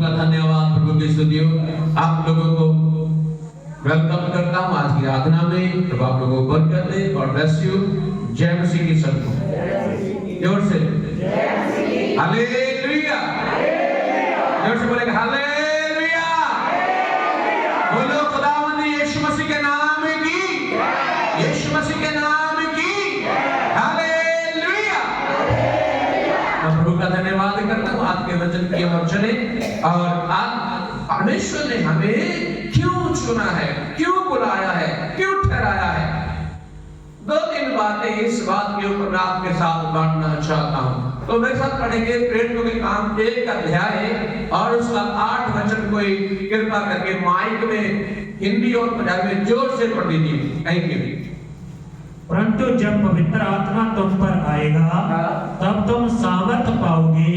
का धन्यवाद, प्रभु की स्तुति हो। आप लोगों को वेलकम करता हूँ आज की आराधना में। प्रभु आप लोगों को बरकत दे। God bless you. जय मसीह की सबको। जोर से हालेलुया। जोर से बोलेगा हालेलुया। बोलो खुदावंद यीशु मसीह के नाम की, यीशु मसीह के नाम की हालेलुया। मैं प्रभु का धन्यवाद करता हूँ आज के वचन की ओर चले। और आज परमेश्वर ने हमें क्यों चुना है, क्यों बुलाया है, क्यों ठहराया है, 2-3 बातें इस बात के ऊपर मैं आपके साथ बांटना चाहता हूं। तो मेरे साथ पढ़ेंगे प्रेरितों के काम 1 अध्याय और उसका 8 वचन। कोई कृपा करके माइक में हिंदी और पंजाबी में जोर से पढ़ दीजिए। Thank you. परंतु जब पवित्र आत्मा तुम पर आएगा तब तुम सामर्थ पाओगे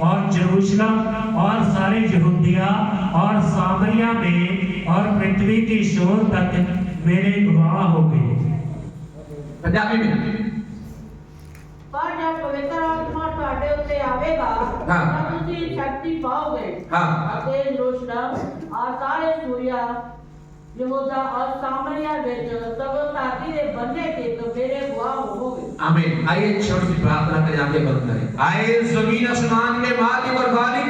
और यरूशलेम और सारे यहूदिया और सामरिया में और पृथ्वी की छोर तक मेरे गवाह होगे। पंजाबी में पर जब पवित्र आत्मा ਤੁਹਾਡੇ ਉੱਤੇ ਆਵੇਗਾ ਤਾਂ ਤੁਸੀਂ ਸ਼ਕਤੀ ਪਾਓਗੇ ਅਤੇ ਯਰੂਸ਼ਲਮ और सारे सूरिया यहूदा और सामरिया ਵਿੱਚ सब ਧਰਤੀ ਦੇ ਬੰਨੇ ਤੇ मेरे गवाह होगे। आमीन। आइए छोटी सी प्रार्थना करें, आगे बंद करें। आए जमीन आसमान के मालिक और मालिक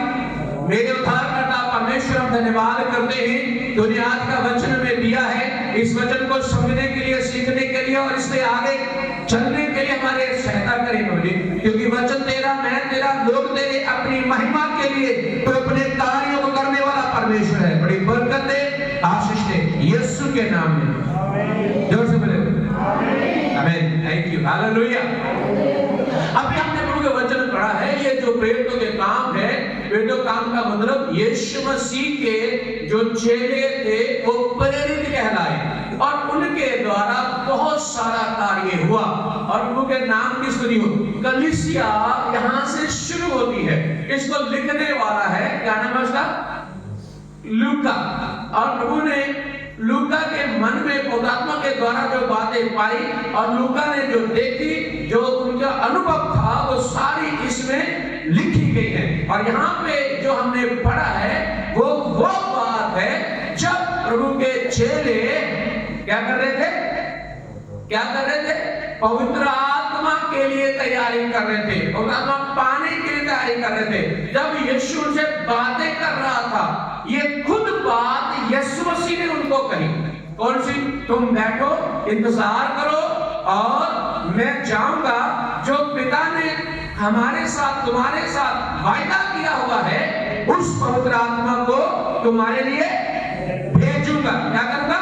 मेरे उद्धारकर्ता परमेश्वर, हम धन्यवाद करते हैं तूने आज का वचन में दिया है। इस वचन को समझने के लिए, सीखने के लिए और इससे आगे चलने के लिए हमारे सहायता करें प्रभु, क्योंकि वचन तेरा, मैं तेरा, लोग तेरे, अपनी महिमा के लिए तो अपने कार्यों को करने वाला परमेश्वर है। बड़ी बरकत दे, आशीष दे यीशु के नाम में। जोर से बोले आमीन। Thank you. हालेलुया। अभी हमने प्रभु के वचन पढ़ा है। ये जो प्रेरितों के काम है, प्रेरितों काम का मतलब यीशु मसीह के जो चेले थे वो प्रेरित कहलाए और उनके द्वारा बहुत सारा कार्य हुआ और प्रभु के नाम की स्तुति हो। कलीसिया यहाँ से शुरू होती है। इसको लिखने वाला है, क्या नाम है उसका? लूका। और प्रभु ने लूका के मन में पवित्रात्मा के द्वारा जो बातें पाई और लूका ने जो देखी, जो उनका अनुभव था, वो सारी इसमें लिखी गई है। और यहाँ पे जो हमने पढ़ा है वो बात है जब प्रभु के चेले क्या कर रहे थे? क्या कर रहे थे? पवित्र आत्मा के लिए तैयारी कर रहे थे, पवित्र आत्मा पाने के लिए तैयारी कर रहे थे। जब यीशु उनसे बातें कर रहा था, ये खुद बात यीशु मसीह ने उनको कही। कौन सी? तुम बैठो, इंतजार करो और मैं जाऊंगा। जो पिता ने हमारे साथ, तुम्हारे साथ वायदा किया हुआ है, उस पवित्र आत्मा को तुम्हारे लिए भेजूंगा। क्या करूंगा?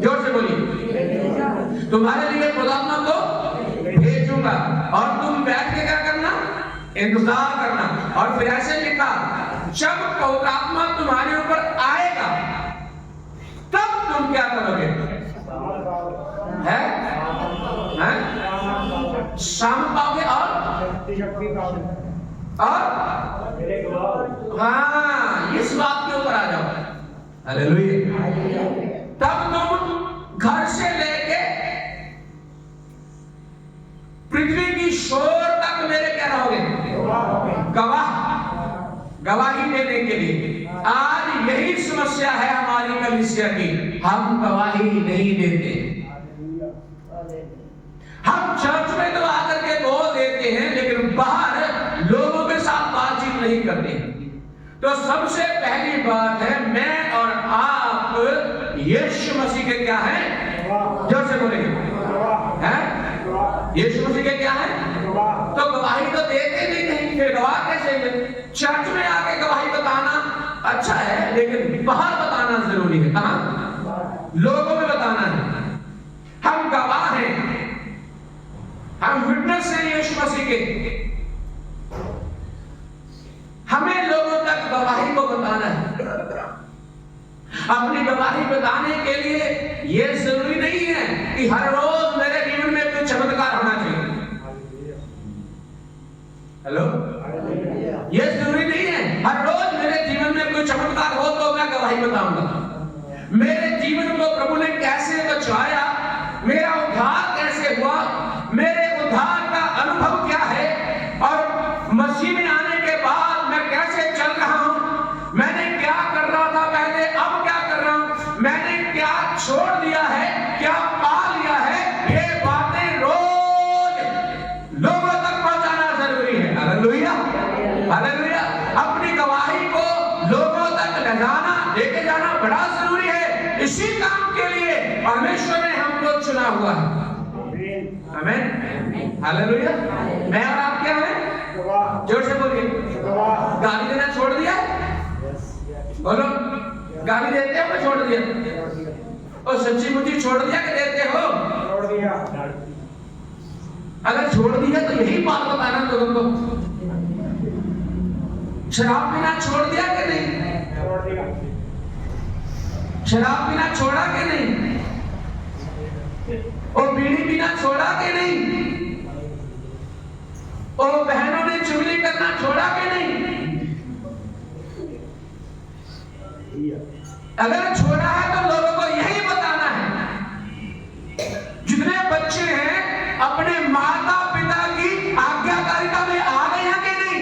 जोर से बोलिए। तुम्हारे लिए पवित्र आत्मा को भेजूंगा और तुम बैठ के क्या करना? इंतजार करना। और फिर ऐसे लिखा, जब पवित्र आत्मा तुम्हारे ऊपर आएगा तब तुम क्या करोगे? है? शाम पाओगे और हाँ, इस बात के ऊपर आ जाओ। हालेलुया। तब तुम घर से लेके पृथ्वी की शोर तक मेरे क्या रहोगे? गवाही देने के लिए। आज यही समस्या है हमारी कलीसिया की, हम गवाही नहीं देते। हम चर्च में तो आकर के बोल देते हैं, लेकिन बाहर लोगों के साथ बातचीत नहीं करते। तो सबसे पहली बात है, मैं और आप यीशु मसीह के क्या हैं? जोर से बोलेंगे, हैं? यीशु मसीह के क्या हैं? तो गवाही तो देते भी नहीं, फिर गवाह कैसे? चर्च में आके गवाही बताना अच्छा है, लेकिन बाहर बताना जरूरी है। कहाँ? लोगों में बताना है। हम गवाह हैं, हम विटनेस हैं यीशु मसीह के। हमें लोगों तक गवाही को बताना है। अपनी गवाही बताने के लिए यह जरूरी नहीं है कि हर रोज मेरे जीवन में कोई चमत्कार होना चाहिए। हेलो, यह जरूरी नहीं है हर रोज मेरे जीवन में कोई चमत्कार हो तो मैं गवाही बताऊंगा। मेरे जीवन को प्रभु ने कैसे बचाया, मेरा उद्धार कैसे हुआ, मेरे उद्धार का अनुभव क्या है और मसीह में आने के बाद मैं कैसे चल रहा हूं, मैं सजाना लेके जाना बड़ा जरूरी है। इसी काम के लिए परमेश्वर ने हमको चुना हुआ है। आमीन, हालेलुया। मैं और आप क्या हैं? जोर से बोलिए। गाली देना छोड़ दिया? बोलो, गाली देते हो? छोड़ दिया? और सच्ची मुच्ची छोड़ दिया कि देते हो? छोड़ दिया। अगर छोड़ दिया तो यही बात बताना लोगों को। शराब पीना छोड़ दिया कि नहीं? छोड़ दिया। शराब पीना छोड़ा कि नहीं? और बीड़ी पीना छोड़ा कि नहीं? और बहनों ने चुगली करना छोड़ा कि नहीं? अगर छोड़ा है तो लोगों को यही बताना है। जितने बच्चे हैं अपने माता पिता की आज्ञाकारिता में आ गए हैं कि नहीं,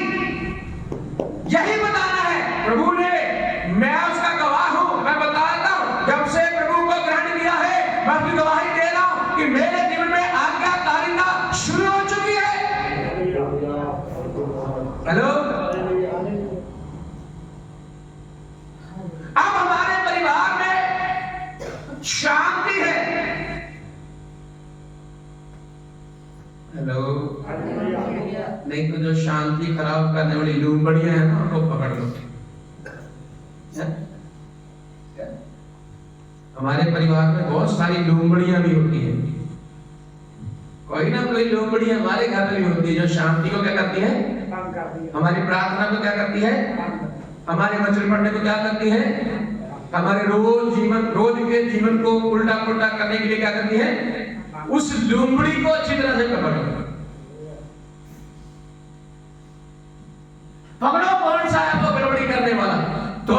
यही बताना है। प्रभु ने, मैं उसका गवाह हूं, मैं बताता हूं, जब से प्रभु को ग्रहण किया है मैं अपनी गवाही दे रहा हूं कि मेरे जीवन में आज्ञाकारिता शुरू हो चुकी है। हेलो, अब हमारे परिवार में शांति है। हेलो, नहीं तो जो शांति खराब करने वाली लूंबड़ियां हैं ना, उनको पकड़ लो। हमारे परिवार में बहुत सारी लूंबड़ियां भी होती हैं। कोई ना कोई लूंबड़ी हमारे घर में भी होती है जो शांति को क्या करती है? हमारी प्रार्थना को क्या करती है? हमारे वचन पढ़ने को क्या करती है? हमारे रोज के जीवन को उल्टा पुल्टा करने के लिए क्या करती है? उस लूंबड़ी को अच्छी तरह से पकड़ो। पकड़ो कौन सा है वो गड़बड़ी करने वाला। तो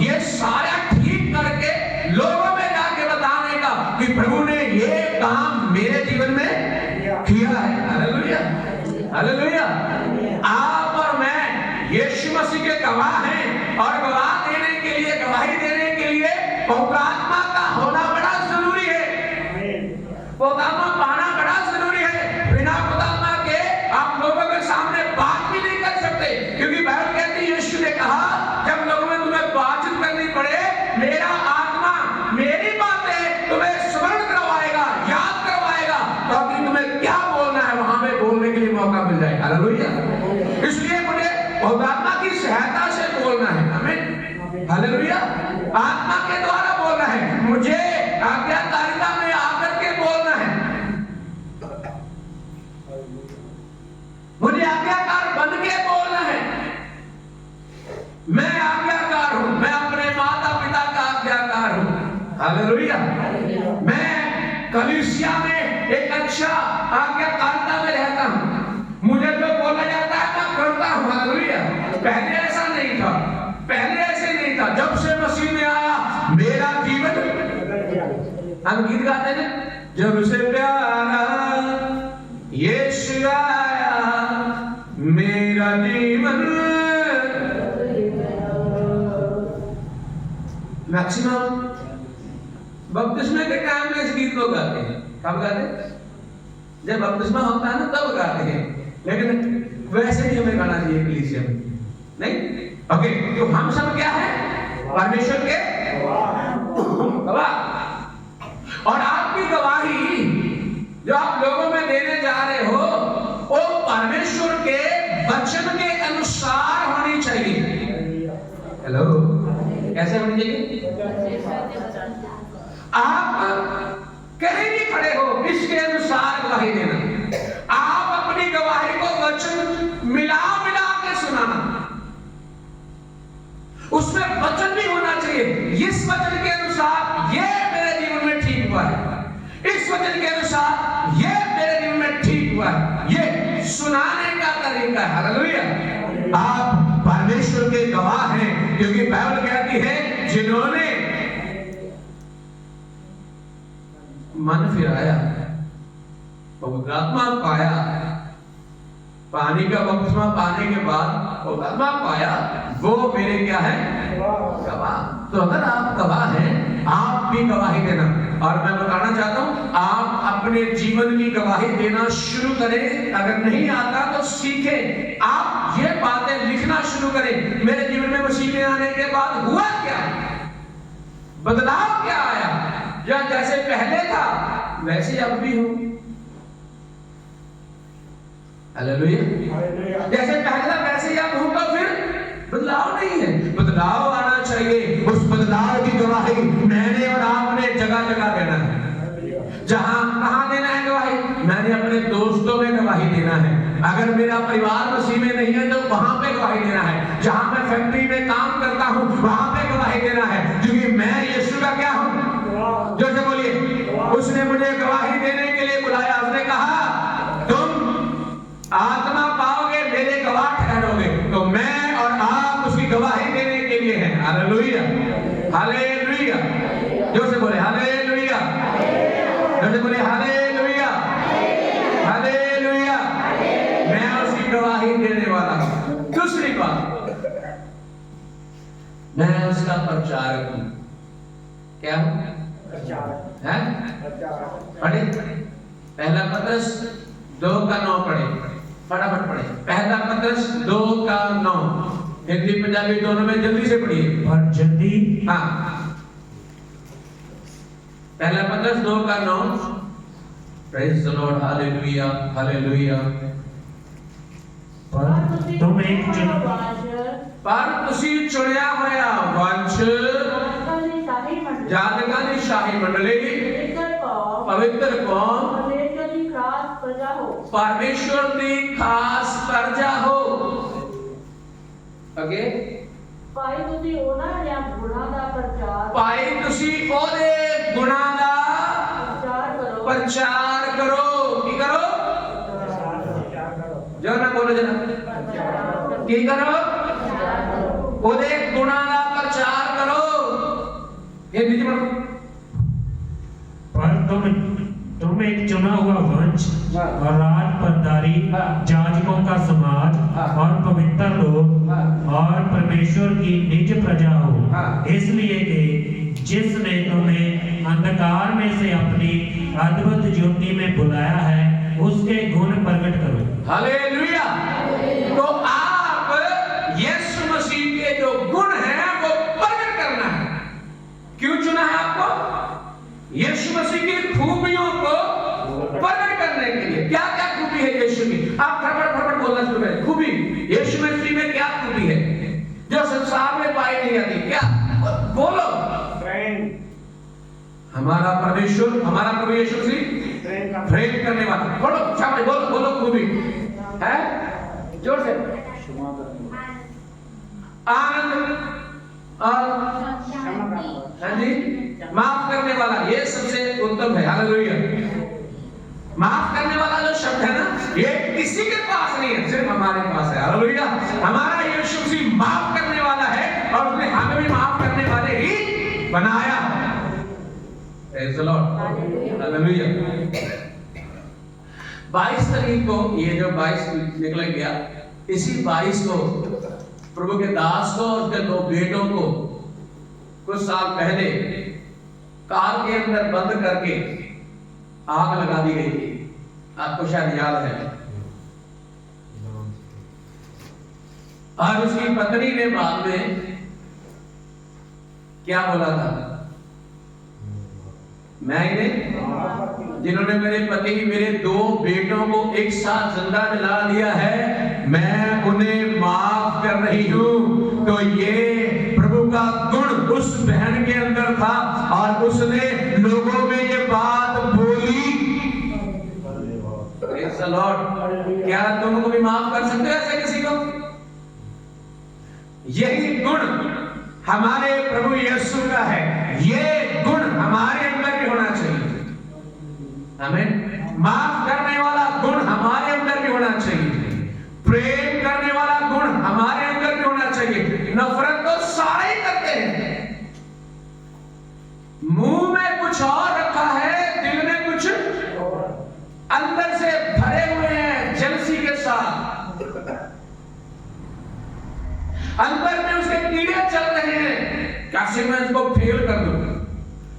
ये सारा ठीक करके लोगों में जाके बताने का कि प्रभु ने ये काम मेरे जीवन में किया है। Hallelujah, hallelujah. आप और मैं यीशु मसीह के गवाह हैं और गवाह देने के लिए, गवाही देने के लिए पवित्र आत्मा का होना बड़ा जरूरी है। पवित्र आत्मा पाना बड़ा जरूरी है। बिना पवित्र आत्मा के आप लोगों के सामने बात भी नहीं कर सकते, क्योंकि बाइबल कहती है, यीशु ने कहा जब लोगों में तुम्हें बातचीत करनी पड़े, मेरा आत्मा मेरी बातें तुम्हें स्मरण करवाएगा, याद करवाएगा, ताकि तुम्हें क्या बोलना है वहां पे बोलने के लिए मौका मिल जाए। हालेलुया। इसलिए मुझे पवित्र आत्मा की सहायता से बोलना है। आमीन, हालेलुया। आत्मा के द्वारा बोलना है, मुझे आज्ञाकारिता में आकर के बोलना है, मुझे आज्ञाकार बन के बोलना है। मैं आज्ञाकार हूं, मैं अपने माता पिता का आज्ञाकार हूं। हालेलुया। मैं कलीसिया में एक अच्छा आज्ञाकारिता में रहता हूं। मुझे जो बोला जाता है मैं करता हूं। हालेलुया। पहले ऐसा नहीं था, पहले ऐसे नहीं था। जब से मसीह में आया मेरा जीवन, हम गीत गाते हैं, जब से प्यारा यीशु आया मेरा जीवन। मैक्सिमम बपतिस्मे के टाइम में इस गीत को गाते हैं। कब गाते हैं? जब बपतिस्मा होता है ना तब गाते हैं, लेकिन वैसे ही हमें गाना चाहिए कलीसिया में, नहीं? ओके, तो हम सब क्या है? परमेश्वर के गवाह। और आपकी गवाही जो आप लोगों में देने जा रहे हो वो परमेश्वर के वचन के अनुसार होनी चाहिए। हेलो, कैसे होनी चाहिए? आप कहीं भी खड़े हो इसके अनुसार गवाही देना। आप अपनी गवाही को वचन मिला मिला के सुनाना, उसमें वचन भी होना चाहिए। इस वचन के अनुसार ये मेरे जीवन में ठीक हुआ है, इस वचन के अनुसार ये मेरे जीवन में ठीक हुआ है, ये सुनाने का तरीका है। हालेलुया। आप परमेश्वर के गवाह हैं, क्योंकि बाइबल कहती है जिन्होंने मन फिराया, पवित्र आत्मा पाया, पानी का बपतिस्मा पाने के बाद पवित्र आत्मा पाया, वो मेरे क्या है? गवाह। तो अगर आप गवाह हैं, आप भी गवाही देना। और मैं बताना चाहता हूं, आप अपने जीवन की गवाही देना शुरू करें। अगर नहीं आता तो सीखें। आप ये बातें लिखना शुरू करें, मेरे जीवन में मसीह में आने के बाद हुआ क्या, बदलाव क्या आया? या जैसे पहले था वैसे अब भी हूं। हालेलुया। जैसे पहले था वैसे अब हूं, तो फिर बदलाव नहीं है। बदलाव आना चाहिए। उस बदलाव की गवाही मैंने और आपने जगह जगह देना है। कहां देना है गवाही? मैंने अपने दोस्तों में गवाही देना है। अगर मेरा परिवार मसीह में नहीं है तो वहां पे गवाही देना है। जहां मैं फैक्ट्री में काम करता हूं वहां पे गवाही देना है, क्योंकि मैं यीशु का क्या हूं? जो से बोलिए, उसने मुझे गवाही देने के लिए बुलाया। उसने कहा तुम आत्मा पाओगे, मेरे गवाह ठहरोगे। तो मैं और आप उसकी गवाही देने के लिए हैं। Hallelujah, hallelujah. जो से बोले हालेलुया, जो से बोले हालेलुया, हालेलुया। मैं उसकी गवाही देने वाला हूं। दूसरी बात, मैं उसका प्रचारक हूं। क्या हूं? है? पढ़े पहला पत्रस 2:9 पढ़े, फटाफट पढ़े। पहला पत्रस 2:9, हिंदी पंजाबी दोनों में जल्दी से पढ़िए। और जल्दी, हाँ, पहला पत्रस 2:9। Praise the lord, hallelujah, hallelujah. पर तुम एक पर तुसी चुनिया होया वंश, जातिकां दी शाही मंडली, पवित्र कौम, परमेश्वर दी खास प्रजा हो। ओके, ਭਾਈ ਤੁਸੀਂ ਉਹਨਾਂ ਦੇ ਗੁਣਾਂ ਦਾ ਪ੍ਰਚਾਰ ਭਾਈ ਤੁਸੀਂ ਉਹਦੇ ਗੁਣਾਂ ਦਾ ਕਰੋ। प्रचार करो। की करो? जो ना बोलो जना, की करो? ਉਹਦੇ ਗੁਣਾਂ ਦਾ प्रचार करो। ये नीचे पढ़ो। पर तुम एक चुना हुआ वंश और राज परदारी, जाजकों का समाज और पवित्र लोग और परमेश्वर की निज प्रजा हो, इसलिए कि जिसने तुम्हें अंधकार में से अपनी अद्भुत ज्योति में बुलाया है उसके गुण प्रकट करो। हालेलुया। तो आप यीशु मसीह के जो गुण हैं वो प्रकट करना है। क्यों चुना है आपको? यीशु मसीह की खूबियों को प्रकट करने के लिए। क्या क्या खूबी है यीशु की? आप फटाफट बोलना शुरू करें। खूबी यीशु मसीह में क्या खूबी है जो संसार में पाई नहीं जाती? क्या? बोलो। हमारा परमेश्वर, हमारा प्रभु यीशु मसीह प्रेम करने वाला। बोलो, शाबाश, बोलो बोलो। खूबी है, जोर से। आनंद और हाँ जी, माफ करने वाला, ये सबसे उत्तम है। हालेलुया। माफ करने वाला जो शब्द है ना, ये किसी के पास नहीं है, सिर्फ हमारे पास है। हालेलुया। हमारा यीशु मसीह माफ करने वाला है और उसने हमें भी माफ करने वाले ही बनाया। Praise the lord, hallelujah. 22 तारीख को, ये जो 22 निकल गया, इसी 22 को प्रभु के दास को और उसके 2 बेटों को कुछ साल पहले कार के अंदर बंद करके आग लगा दी गई थी। आपको शायद याद है। और उसकी पत्नी ने बाद में क्या बोला था? मैंने, जिन्होंने मेरे पति, मेरे 2 बेटों को एक साथ जिंदा जला दिया है, मैं उन्हें माफ कर रही हूं। तो ये प्रभु का गुण उस बहन के अंदर था और उसने लोगों में ये बात बोली। Praise the Lord. क्या तुम को भी माफ कर सकते हो ऐसे किसी को? यही गुण हमारे प्रभु यीशु का है। ये गुण हमारे अंदर भी होना चाहिए। आमीन। माफ करने वाला गुण हमारे अंदर भी होना चाहिए। प्रेम करने वाला गुण हमारे अंदर भी होना चाहिए। नफरत तो सारे ही करते हैं। मुंह में कुछ और रखा है, दिल में कुछ अंदर से भरे हुए हैं जलसी के साथ। अंदर में उसके कीड़े चल रहे हैं। कैसे मैं इसको फेल कर दूं,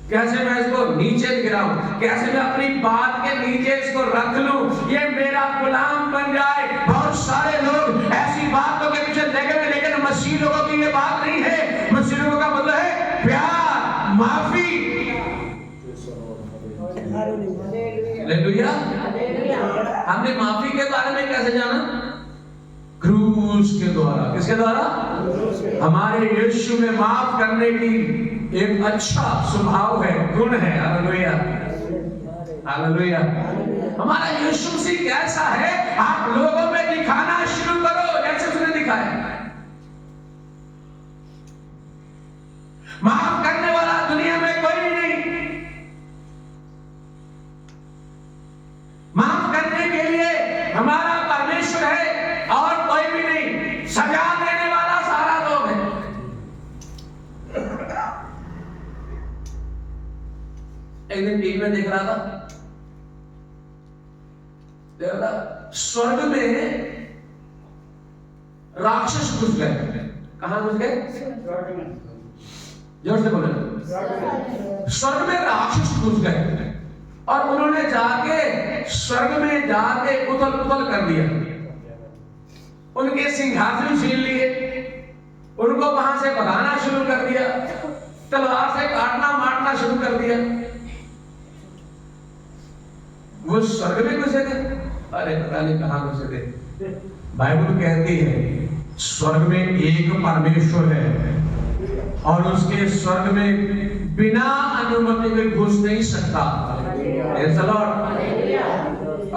कैसे मैं इसको नीचे गिराऊं, कैसे मैं अपनी बात के नीचे इसको रख लूं, ये मेरा गुलाम बन जाए। बहुत सारे लोग ऐसी बातों के पीछे लगे हुए, लेकिन मसीह लोगों की ये बात नहीं है। मसीह लोगों का मतलब है प्यार, माफी। हालेलुया। हमने माफी के बारे में कैसे जाना? क्रूस के द्वारा। किसके द्वारा? हमारे यीशु में माफ करने की एक अच्छा स्वभाव है, गुण है। Hallelujah, hallelujah. हमारा यीशु मसीह कैसा है, आप लोगों में दिखाना शुरू करो जैसे उसने दिखाया। माफ करने वाला दुनिया में कोई नहीं। माफ करने के लिए हमारा परमेश्वर है और कोई भी नहीं। सजा देने वाला सारा लोग है। एक दिन टीवी में देख रहा था, स्वर्ग में राक्षस घुस गए। कहां घुस गए? जोर से बोले। स्वर्ग में राक्षस घुस गए और उन्होंने जाके स्वर्ग में जाके उथल पुथल कर दिया। उनके सिंहासन छीन लिए, उनको वहां से भगाना शुरू कर दिया, तलवार से काटना मारना शुरू कर दिया। वो स्वर्ग में घुसे थे, अरे पता नहीं कहां घुसे थे। बाइबल कहती है स्वर्ग में एक परमेश्वर है और उसके स्वर्ग में बिना अनुमति के घुस नहीं सकता।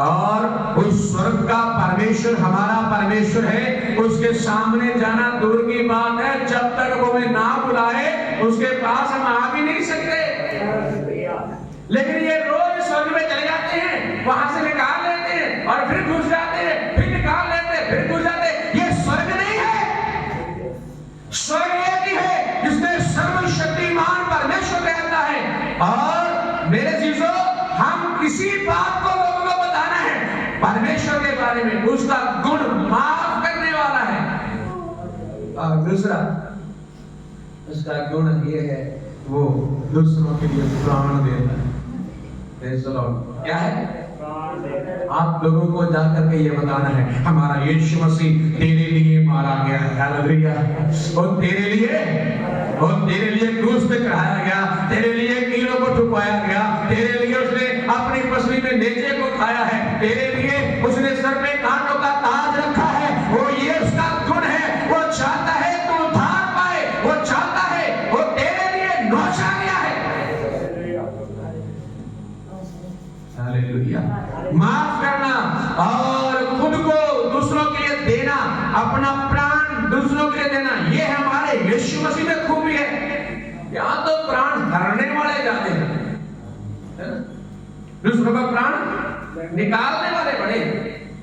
और उस स्वर्ग का परमेश्वर हमारा परमेश्वर है, उसके सामने जाना दूर की बात है। जब तक वो हमें ना बुलाए उसके पास हम आ भी नहीं सकते। लेकिन ये रोज स्वर्ग में चले जाते हैं, वहां से निकाल लेते हैं और फिर घुस जाते हैं, फिर निकाल लेते हैं, फिर घुस जाते हैं। ये स्वर्ग नहीं है। स्वर्ग एक ही है जिसमें सर्वशक्तिमान परमेश्वर रहता है। और मेरे चीजों, हम किसी बात को लोगों को बताना है परमेश्वर के बारे में, उसका गुण माफ करने वाला है। और दूसरा उसका गुण ये है, वो दूसरों के लिए प्राण देता है। क्या है? आप लोगों को जाकर के ये बताना है हमारा यीशु मसीह तेरे लिए मारा गया है। हालेलुया। और तेरे लिए क्रूस पे चढ़ाया गया, तेरे लिए कीलों को ठुकवाया गया, तेरे लिए उसने अपनी पसली में नेजे को खाया है, तेरे लिए उसने सर पे कांटों का ताज रखा है। वो ये उसका गुण है। वो चाहता है तू उद्धार पाए, वो चाहता है, वो तेरे लिए नौचा गया है। हालेलुया। माफ करना और खुद को दूसरों के लिए देना, अपना प्राण दूसरों के लिए देना, ये हमारे यीशु मसीह में खूबी है। यहां तो प्राण धरने वाले जाते हैं, दूसरों का प्राण निकालने वाले बड़े,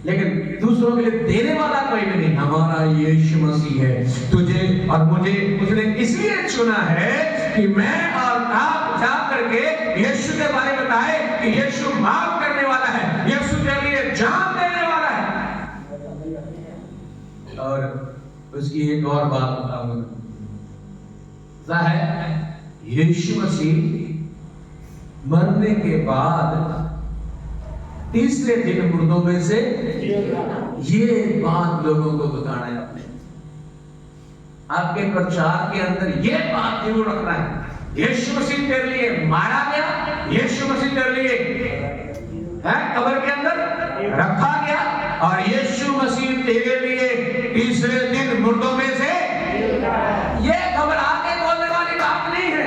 लेकिन दूसरों के लिए देने वाला कोई भी नहीं। हमारा यीशु मसीह है। तुझे और मुझे उसने इसलिए चुना है कि मैं और आप जा करके यीशु के बारे में बताए कि यीशु माफ करने वाला है, यीशु के लिए जान देने वाला है। और उसकी एक और बात बताऊंगा, यीशु मसीह मरने के बाद तीसरे दिन मुर्दों में से, ये बात लोगों को बताना है। अपने आपके प्रचार के अंदर ये बात जरूर रखना है, यीशु मसीह तेरे लिए मारा गया, यीशु मसीह तेरे लिए है कब्र के अंदर रखा गया, और यीशु मसीह तेरे लिए तीसरे दिन मुर्दों में से। ये घबरा के बोलने वाली बात नहीं है,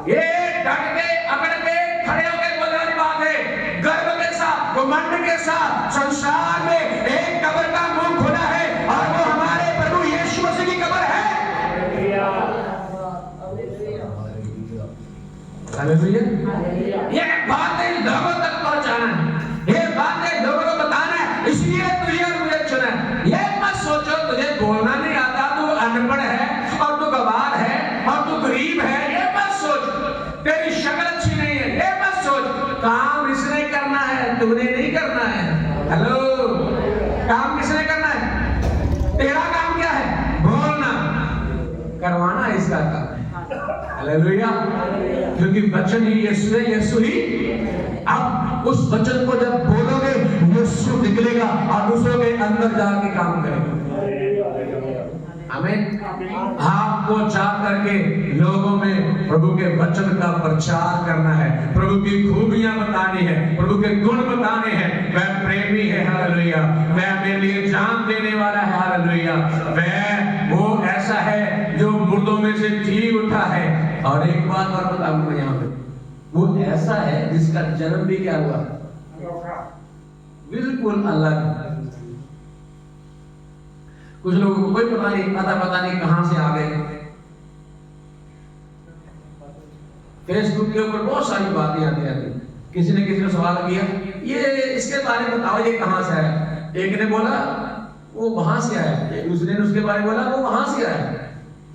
ये डट के अकड़ के खड़े होकर बोलने वाली बात है। गर्व के साथ, घमंड के साथ संसार में एक कब्र का मुंह खुला है और वो हमारे प्रभु यीशु मसीह की कब्र है। हालेलुया। ये बातें लोगों तक पहुंचाना है, ये बातें लोगों को बताना है। इसलिए तुझे और मुझे चुना है। ये मत सोचो तुझे बोलना नहीं आता, तू अनपढ़ है और तू गवार है और तू गरीब है, ये मत सोच। तेरी शक्ल अच्छी नहीं है, ये मत सोच। काम इसने करना है, तुमने नहीं करना है। हेलो, काम किसने करना है? तेरा काम क्या है? बोलना, करवाना इसका काम है। हालेलुया। क्योंकि वचन ही यीशु है, यीशु ही। अब उस वचन को जब बोलोगे यीशु निकलेगा और दूसरों के अंदर जाके काम करेगा। आमीन। आपको जा करके लोगों में प्रभु के वचन का प्रचार करना है, प्रभु की खूबियां बतानी है, प्रभु के गुण बताने हैं। वह प्रेमी है, हालेलुया। वह मेरे लिए जान देने वाला है, हालेलुया। वह वो ऐसा है जो मुर्दों में से जी उठा है। और एक बात और बताऊंगा यहाँ पे, वो ऐसा है जिसका जन्म भी क्या हुआ, बिल्कुल अलग। कुछ लोगों को कोई पता नहीं कहां से आ गए। फेसबुक के ऊपर बहुत सारी बातें आती रहती। किसी ने किसी को सवाल किया, ये इसके बारे में बताओ, ये कहां से आया। एक ने बोला वो वहां से आया, एक दूसरे ने उसके बारे में बोला वो वहां से आया।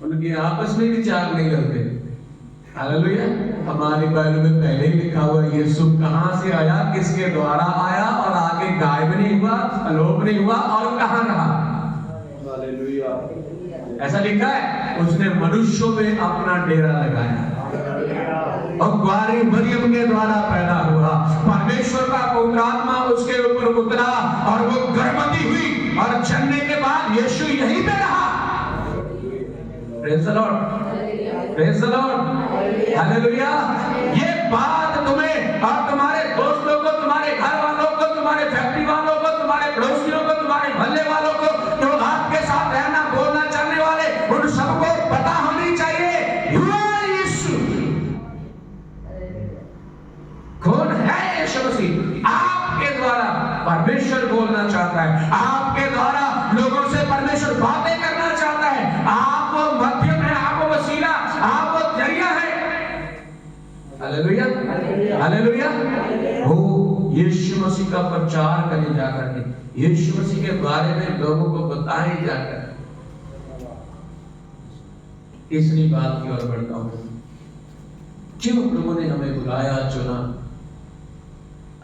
उनके आपस में विचार नहीं करते। हालेलुया। हमारी बाइबल में पहले ही लिखा हुआ यीशु कहां से आया, किसके द्वारा आया, और आगे गायब नहीं हुआ, अलोप नहीं हुआ, और कहां रहा। हालेलुया। ऐसा लिखा है, उसने मनुष्यों में अपना डेरा लगाया और कुंवारी मरियम के द्वारा पैदा हुआ। परमेश्वर का पवित्र आत्मा उसके ऊपर उतरा और वो गर्भवती हुई, और जन्मने के बाद यीशु यहीं पे रहा। Praise the Lord, praise the lord, hallelujah. ये बात तुम्हें और तुम्हारे दोस्तों को, तुम्हारे घर वालों को, तुम्हारे फैक्ट्री वालों को, तुम्हारे पड़ोसियों को, तुम्हारे मोहल्ले वालों को, जो आपके साथ रहना बोलना चाहने वाले, उन सबको पता होनी चाहिए यीशु कौन है। यीशु मसीह आपके द्वारा परमेश्वर बोलना चाहता है, आपके द्वारा लोगों से परमेश्वर बातें करना चाहता है। आप वो मध्यम है, आप वो वसीला, आप वो जरिया है। Hallelujah, hallelujah. वो यीशु मसीह का प्रचार करें जाकर के, यीशु मसीह के बारे में लोगों को बताएं जाकर। तीसरी बात की ओर बढ़ता हूं, क्यों प्रभु ने हमें बुलाया, चुना।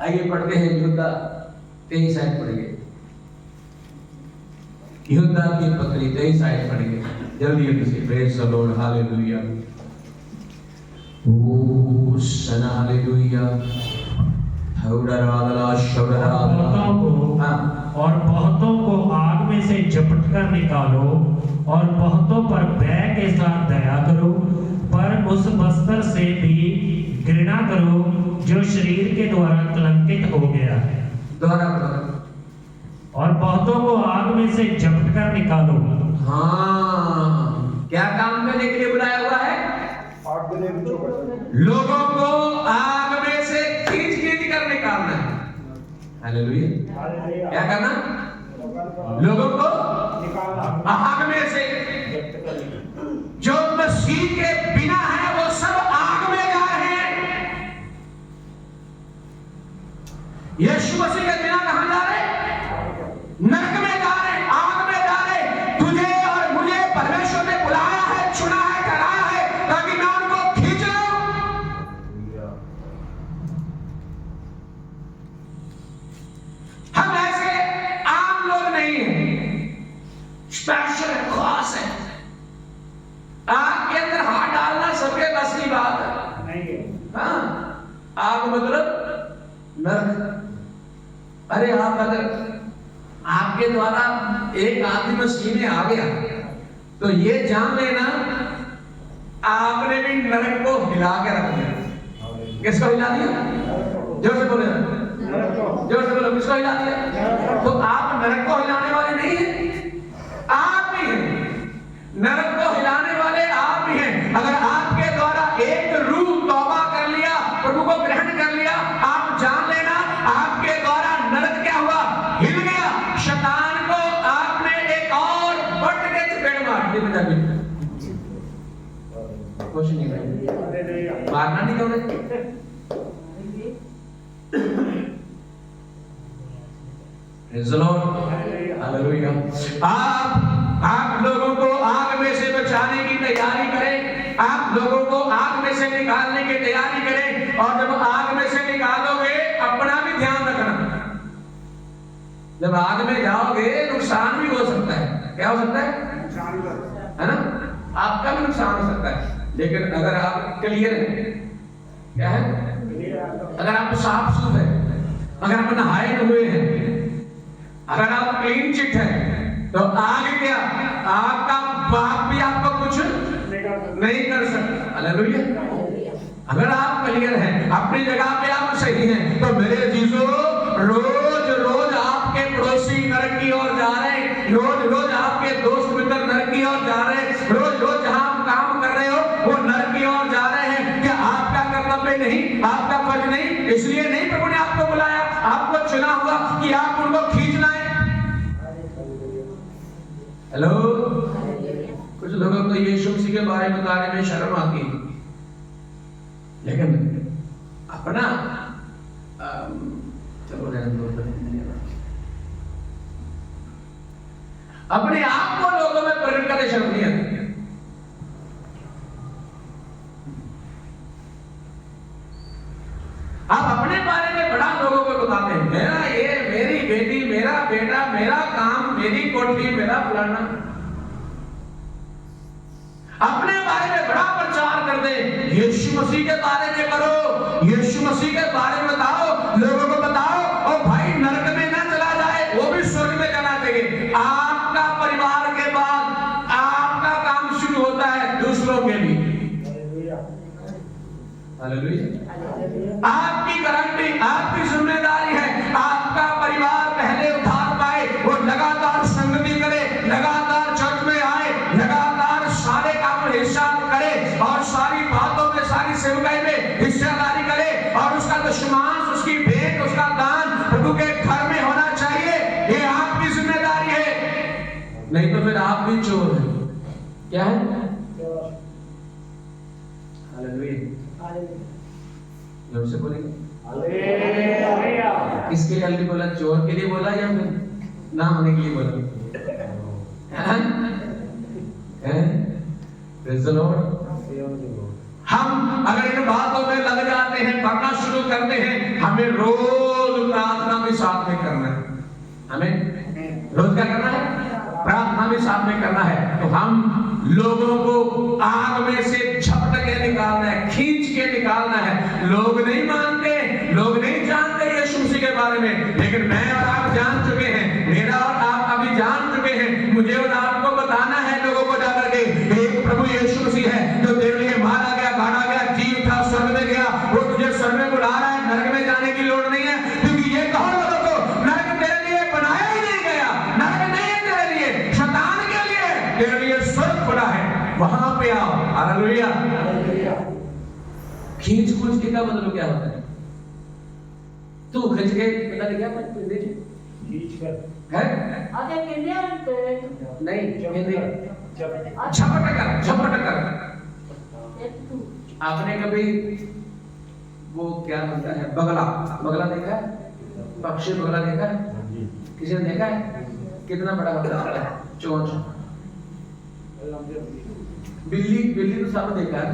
आइए पढ़ते हैं यहूदा 23 आयत पढ़िए, यहूदा की पत्री 23 आयत पढ़िए जल्दी जल्दी से। Praise the lord, hallelujah, hosanna hallelujah. और बहुतों को आग में से झपट कर निकालो, और बहुतों पर भय के साथ दया करो, पर उस बस्तर से भी घृणा करो जो शरीर के द्वारा कलंकित हो गया है। दोबारा और बहुतों को आग में से झपट कर निकालो। हाँ, क्या काम करने के लिए बुलाया हुआ है? लोगों को आग में से खींच खींच कर निकालना है। हालेलुया। क्या करना? लोगों को आग में से, जो मसीह के बिना है वो सब आग में गए हैं। यीशु मसीह के बिना कहां जा रहे? नरक में जा रहे, आग में जा रहे। तुझे और मुझे परमेश्वर ने बुलाया है, चुना है, कराया है, ताकि मैं उनको खींच लूं। हम ऐसे आम लोग नहीं हैं, स्पेशल खास है। आग के अंदर हाथ डालना सबके बस की बात है। हाँ, आग मतलब नरक। अरे आप अगर आपके द्वारा एक आदमी मसीह में आ गया तो ये जान लेना आपने भी नरक को हिला के रख दिया। किसको हिला दिया? जोर से बोले, जोर से बोलो, किसको हिला दिया? तो आप नरक को हिलाने वाले नहीं हैं, आप भी हैं। नरक को हिलाने वाले आप भी हैं। अगर आपके द्वारा एक रूह तौबा कर लिया, प्रभु को ग्रहण कर लिया, आप जान लेना आपके द्वारा नरक क्या हुआ? हिल गया। शैतान को आपने एक और बट के चपेट मार दी। कुछ नहीं भाई, मारना नहीं होगा। हालेलुया। आप लोगों को आग में से बचाने की तैयारी करें, आप लोगों को आग में से निकालने की तैयारी करें। और जब आग में से निकालोगे अपना भी ध्यान रखना। जब आग में जाओगे नुकसान भी हो सकता है। क्या हो सकता है ना? आपका भी नुकसान हो सकता है। लेकिन अगर आप क्लियर हैं, क्या है? अगर आप साफ सुथ है, अगर आप नहाए हुए हैं, अगर आप क्लीन चिट है, तो आगे क्या? आपका बाप भी आपको कुछ नहीं कर सकता। हालेलुया। अगर आप क्लियर हैं, अपनी जगह पे आप सही हैं, तो मेरे अजीजों, रोज रोज आपके पड़ोसी नरक की ओर जा रहे हैं, रोज रोज आपके दोस्त मित्र नरक की ओर जा रहे हैं, रोज रोज जहां आप काम कर रहे हो वो नरक की ओर जा रहे हैं। क्या आपका कर्तव्य नहीं, आपका फर्ज नहीं? इसलिए नहीं प्रभु ने आपको बुलाया, आपको चुना हुआ कि आप उनको खींचना है। हेलो, कुछ लोगों को यीशु मसीह के बारे में बताने में शर्म आती है, लेकिन अपना चलो अपने आप को लोगों में प्रकट करने शर्म नहीं आती। आप अपने बारे में बड़ा लोगों को बताते हैं, मेरा ये, मेरी बेटी, मेरा बेटा, मेरा काम, मेरी कोठी, मेरा फलाना। अपने बारे में बड़ा प्रचार कर दे, यीशु मसीह के बारे में करो, यीशु मसीह के बारे में बताओ, लोगों को बताओ, और भाई नरक में ना चला जाए, वो भी स्वर्ग में जाना चाहिए। आपका परिवार के बाद आपका काम शुरू होता है दूसरों के लिए। हालेलुया। आपकी गारंटी, आपकी जिम्मेदारी है, आपका परिवार पहले उद्धार पाए, वो लगातार संगति करे, लगातार चर्च में आए, लगातार सारे काम में हिस्सा करे, और सारी बातों में, सारी सेवकाई में हिस्सेदारी करे, और उसका दशमांश, उसकी भेंट, उसका दान प्रभु के घर में होना चाहिए। ये आपकी जिम्मेदारी है, नहीं तो फिर आप भी चोर हैं। क्या है? जोर से बोलेंगे हालेलुया। किसके लिए बोला? चोर के लिए बोला या फिर ना होने के लिए बोला? Praise the Lord. हम अगर इन बातों में लग जाते हैं, पढ़ना शुरू करते हैं, हमें रोज प्रार्थना भी साथ में करना है। हमें रोज क्या करना है? प्रार्थना भी साथ में करना है। तो हम लोगों को आग में से झपट के निकालना है, खींच के निकालना है। लोग नहीं मानते, लोग नहीं जानते यीशु मसीह के बारे में, लेकिन मैं और आप जान चुके हैं, मेरा और आप अभी जान चुके हैं। मुझे और आपको बताना है लोगों को जाकर के, एक प्रभु यीशु मसीह है जो तेरे लिए मारा गया, गाड़ा गया, जी उठा, स्वर्ग में गया, वो तुझे स्वर्ग में बुला रहा है। नरक में जाने की लोड़ नहीं है, क्योंकि ये कहो लोगों को, नरक तेरे लिए बनाया ही नहीं गया, नरक नहीं है तेरे लिए, शैतान के लिए, तेरे लिए स्वर्ग खुला है, वहां पे आओ। हालेलुया। खींच खूंच के का मतलब क्या होता है? तू खींच के पता नहीं क्या खींच कर है? आगे किन्ने नहीं, झपट कर, झपट कर। आपने कभी वो क्या होता है, बगला, बगला देखा है? पक्षी बगला देखा है? किसी ने देखा है? कितना बड़ा होता है? चोंच। बिल्ली, बिल्ली तो सब देखा है।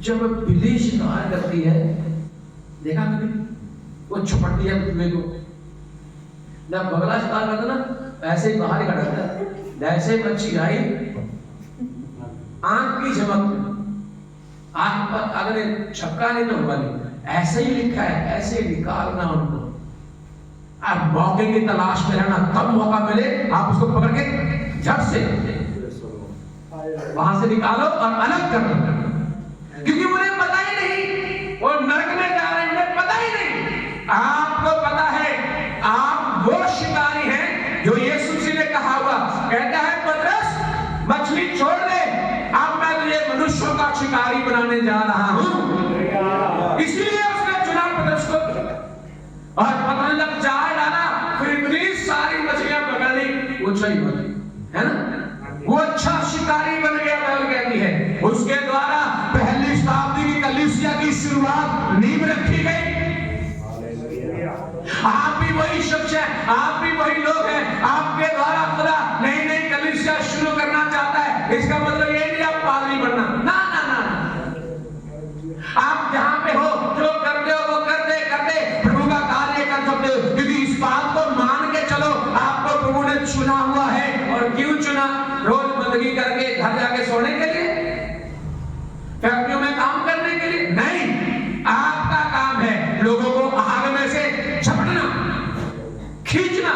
जब बिल्ली शिकार करती है, देखा कभी? वो झपटती है बिल्ली को। जब बगला शिकार करता ना, ऐसे ही बाहर ही खड़ा रहता है, जैसे मच्छी आई, आंख की झमक, आंख पर अगर छक्का नहीं तो हुआ नहीं, ऐसे ही लिखा है, ऐसे ही निकालना उनको। आप मौके की तलाश में रहना, कब मौका मिले आप उसको पकड़ के झट से वहां से निकालो और अलग कर दो, क्योंकि उन्हें पता ही नहीं वो नरक में जा रहे हैं, उन्हें पता ही नहीं। आपको पता है, आप वो शिकारी हैं जो यीशु मसीह ने कहा हुआ, कहता है पतरस मछली छोड़ दे, अब मैं तुझे मनुष्यों का शिकारी बनाने जा रहा हूं। इसलिए उसने चुना पतरस को, और पतरस जब चार डाला, फिर इतनी सारी मछलियां पकड़ ली, वो सही बनी, है ना? वो अच्छा शिकारी बन गया, बाइबल कहती है। उसके द्वारा पहली शताब्दी की कलीसिया की शुरुआत नींव रखी गई। आप भी वही शख्स हैं, आप भी वही लोग हैं, आपके द्वारा खुदा नई नई कलीसिया शुरू करना चाहता है। इसका मतलब ये नहीं आप पादरी बनना, ना ना ना, आप जहां पे हो, जो करते हो वो करते करते प्रभु का कार्य कर सकते हो, क्योंकि इस बात को मान के चलो, आपको प्रभु ने चुना हुआ है। और क्यों चुना? रोज बंदगी करके घर जाके सोने के लिए, फैक्ट्रियों में काम करने के लिए नहीं। आपका काम है लोगों को आग में से झपटना, खींचना,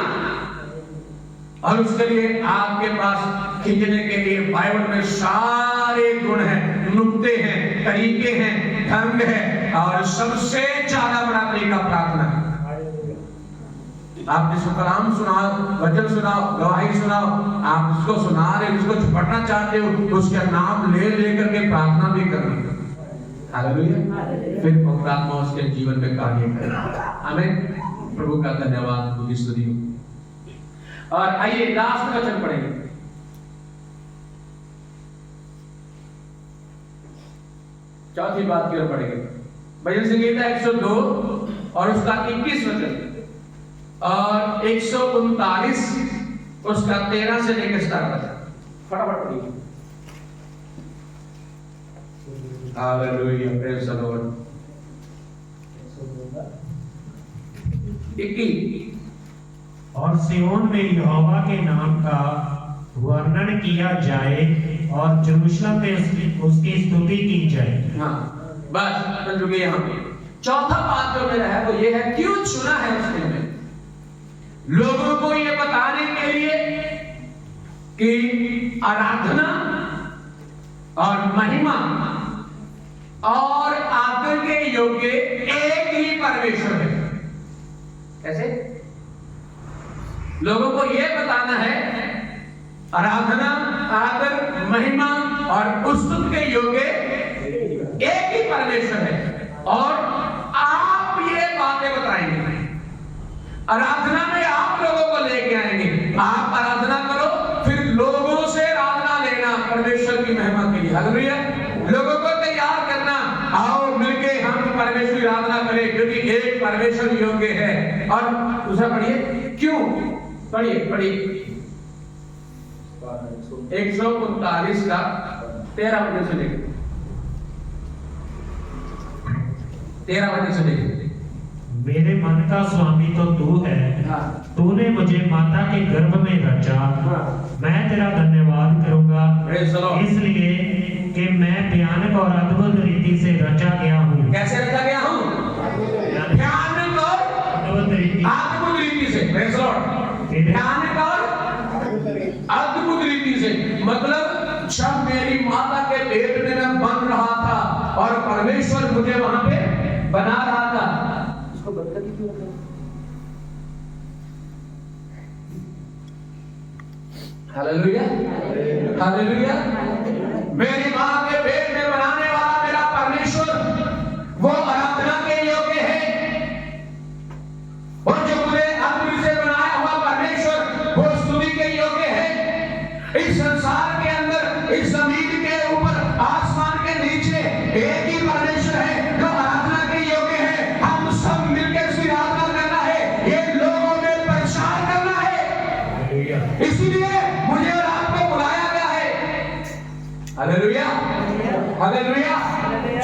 और उसके लिए आपके पास खींचने के लिए बाइबल में सारी एक गुण है, नुक्ते हैं, तरीके हैं, ढंग है, और सबसे ज्यादा बड़ा तरीका प्रार्थना है। आप जिसको कलाम सुनाओ, वचन सुनाओ, गवाही सुनाओ, आप उसको सुना रहे, उसको झपटना चाहते हो, उसका नाम ले लेकर के प्रार्थना भी करना। हालेलुया। फिर पवित्र आत्मा उसके जीवन में कार्य करे। आमीन। प्रभु का धन्यवाद, पूरी स्तुति हो। और आइए लास्ट वचन पढ़ेंगे। चौथी बात की ओर पढ़ेंगे। भजन संगीता 102 और उसका 21 वचन और 139 उसका 13 से लेकर 17 वचन। फटाफट पढ़िए। Hallelujah, praise the Lord. 21 और सिय्योन में यहोवा के नाम का वर्णन किया जाए और यरूशलेम में उसकी स्तुति की जाए। हाँ, बस बन चुके यहाँ पे। चौथा बात जो मेरा है वो ये है, क्यों चुना है उसने हमें? लोगों को ये बताने के लिए कि आराधना और महिमा और आदर के योग्य एक ही परमेश्वर है। कैसे? लोगों को यह बताना है आराधना, आदर, महिमा और स्तुति के योग्य एक ही परमेश्वर है, और आप ये बातें बताएंगे। आराधना में आप लोगों को लेके आएंगे। आप आराधना करो, फिर लोगों से आराधना लेना परमेश्वर की महिमा के लिए। हालेलुया। लोगों को तैयार करना, आओ मिलके हम परमेश्वर की आराधना करें, क्योंकि एक परमेश्वर योग्य है। और दूसरा पढ़िए, क्यों? पढ़िए 139 का 13 वचन से लेकर 13 वचन से लेकर। मेरे मन का स्वामी तो तू है, तूने मुझे माता के गर्भ में रचा। मैं तेरा धन्यवाद करूंगा, इसलिए कि मैं भयानक और अद्भुत रीति से रचा गया हूँ। कैसे रचा गया हूँ? भयानक और अद्भुत रीति से। भयानक और अद्भुत रीति से, मतलब जब मेरी माता के पेट में मैं बन रहा था और परमेश्वर मुझे वहां पे बना रहा था। इसको बंद कर दीजिए। Hallelujah, hallelujah. मेरी मां के पेट में बनाने वाला मेरा परमेश्वर वो आराधना के योग्य है, और जो मुझे अद्भुत से बनाया हुआ परमेश्वर वो स्तुति के योग्य है। इस संसार के अंदर, इस जमीन के ऊपर, आसमान के नीचे एक ही परमेश्वर है जो आराधना के योग्य है। हम सब मिलकर उसकी आराधना करना है, ये लोगों में प्रचार करना है। इसीलिए मुझे और आपको बुलाया गया है। Hallelujah, hallelujah.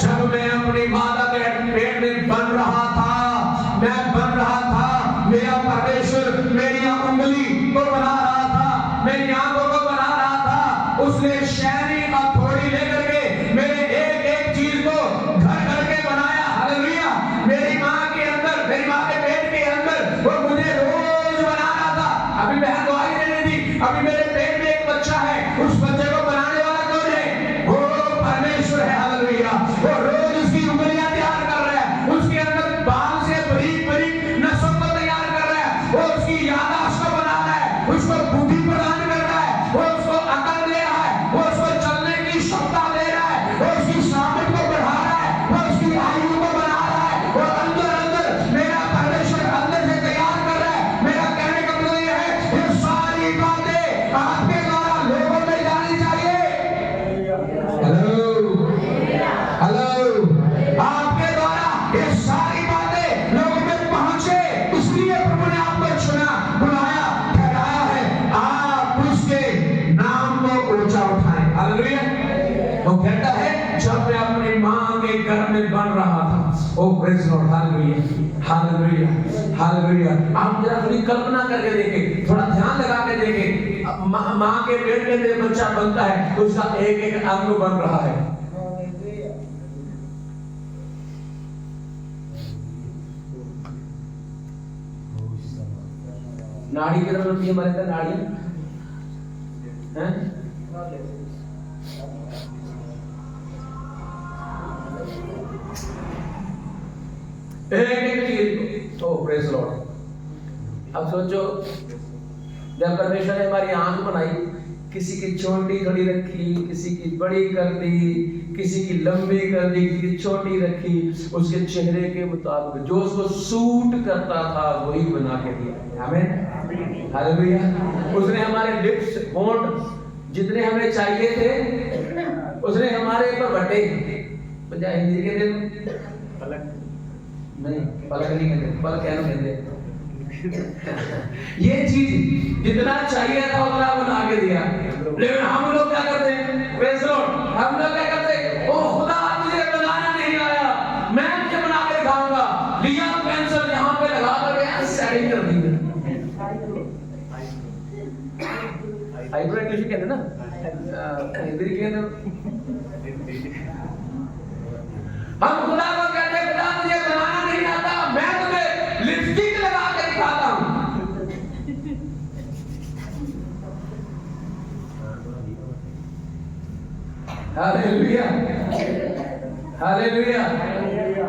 जब मैं अपनी माता के पेट में बन रहा था, मैं बन रहा था, मेरा परमेश्वर मेरी उंगली को बना रहा था, मेरी आंखों को बना रहा था। उसने शैली हथौड़ी लेकर के मेरे एक एक चीज को घर घर के बनाया। हालेलुया। मेरी माँ के अंदर, मेरी माँ के पेट के अंदर वो मुझे रोज बना रहा था। अभी बहन गवाही दे रही थी, अभी मेरे पेट में एक बच्चा है, उस बच्चे को बनाने वाला कौन है? वो परमेश्वर है। हालेलुया। वो रोज उसकी उंगलियां तैयार कर रहा है, उसके अंदर बाल से बारीक बारीक नसों को तैयार कर रहा है, वो उसकी याददाश्त को बना रहा है, उसको बुद्धि प्रदान कर रहा है, वो उसको अकल दे रहा है, वो उसको चलने की क्षमता दे रहा है, वो उसकी सामर्थ को बढ़ा रहा है, वो उसकी आयु को बढ़ा रहा है। वो अंदर अंदर मेरा परमेश्वर अंदर से तैयार कर रहा है। मेरा कहने का मतलब ये है, ये सारी बातें आपके द्वारा लोगों में जानी चाहिए। Hello, hello. आपके द्वारा ये सारी बातें लोगों में पहुंचे, इसलिए प्रभु ने आपको चुना, बुलाया, ठहराया है। आप उसके नाम को ऊंचा उठाएं। हालेलुया। वो कहता है, जब मैं अपनी मां के गर्भ में बन रहा था, O praise lord. Hallelujah, hallelujah, hallelujah. आप जरा थोड़ी कल्पना करके देखें, थोड़ा ध्यान लगा के देखें। मां के पेट में जब बच्चा बनता है तो उसका एक एक अंग बन रहा है। नाड़ी की तरफ होती है हमारे अंदर, नाड़ी हैं? एक चीज ओ प्रेज लॉर्ड। अब सोचो जब परमेश्वर ने हमारी आंख बनाई, किसी की छोटी थोड़ी रखी, किसी की बड़ी कर दी, किसी की लंबी कर दी, किसी की छोटी रखी, उसके चेहरे के मुताबिक जो उसको सूट करता था वही बना के दिया। आमीन, हालेलुया। उसने हमारे लिप्स, होंठ जितने हमें चाहिए थे उसने हमारे ऊपर बटे। पंजाबी हिंदी के दिन पलक नहीं, पलक नहीं कहते, पलक क्या कहते ये चीज जितना चाहिए था उतना बना के दिया। लेकिन हम लोग क्या करते हैं? प्रेज़ लॉर्ड, हम लोग क्या करते हैं? ओ खुदा मुझे बनाना नहीं आया, मैं मुझे बना के दिखाऊंगा। लिया पेंसिल यहाँ पे लगा करके सेटिंग कर दी। हाइड्रो इंग्लिश कहते ना, हिंदी कहते हम खुदा को कहते हैं खुदा मुझे बनाना नहीं आता, मैं तुम्हें लिपस्टिक लगा के दिखाता हूं। Hallelujah, hallelujah.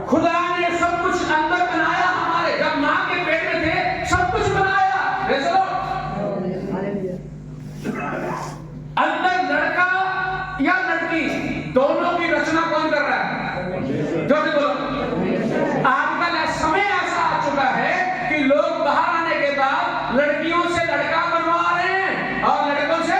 खुदा ने सब कुछ अंदर बनाया हमारे, जब मां के पेट में थे सब कुछ बनाया। अंदर लड़का या लड़की दोनों की रचना कौन कर रहा है? जो भी बोलो। आजकल समय ऐसा आ चुका है कि लोग बाहर आने के बाद लड़कियों से लड़का बनवा रहे हैं और लड़कों से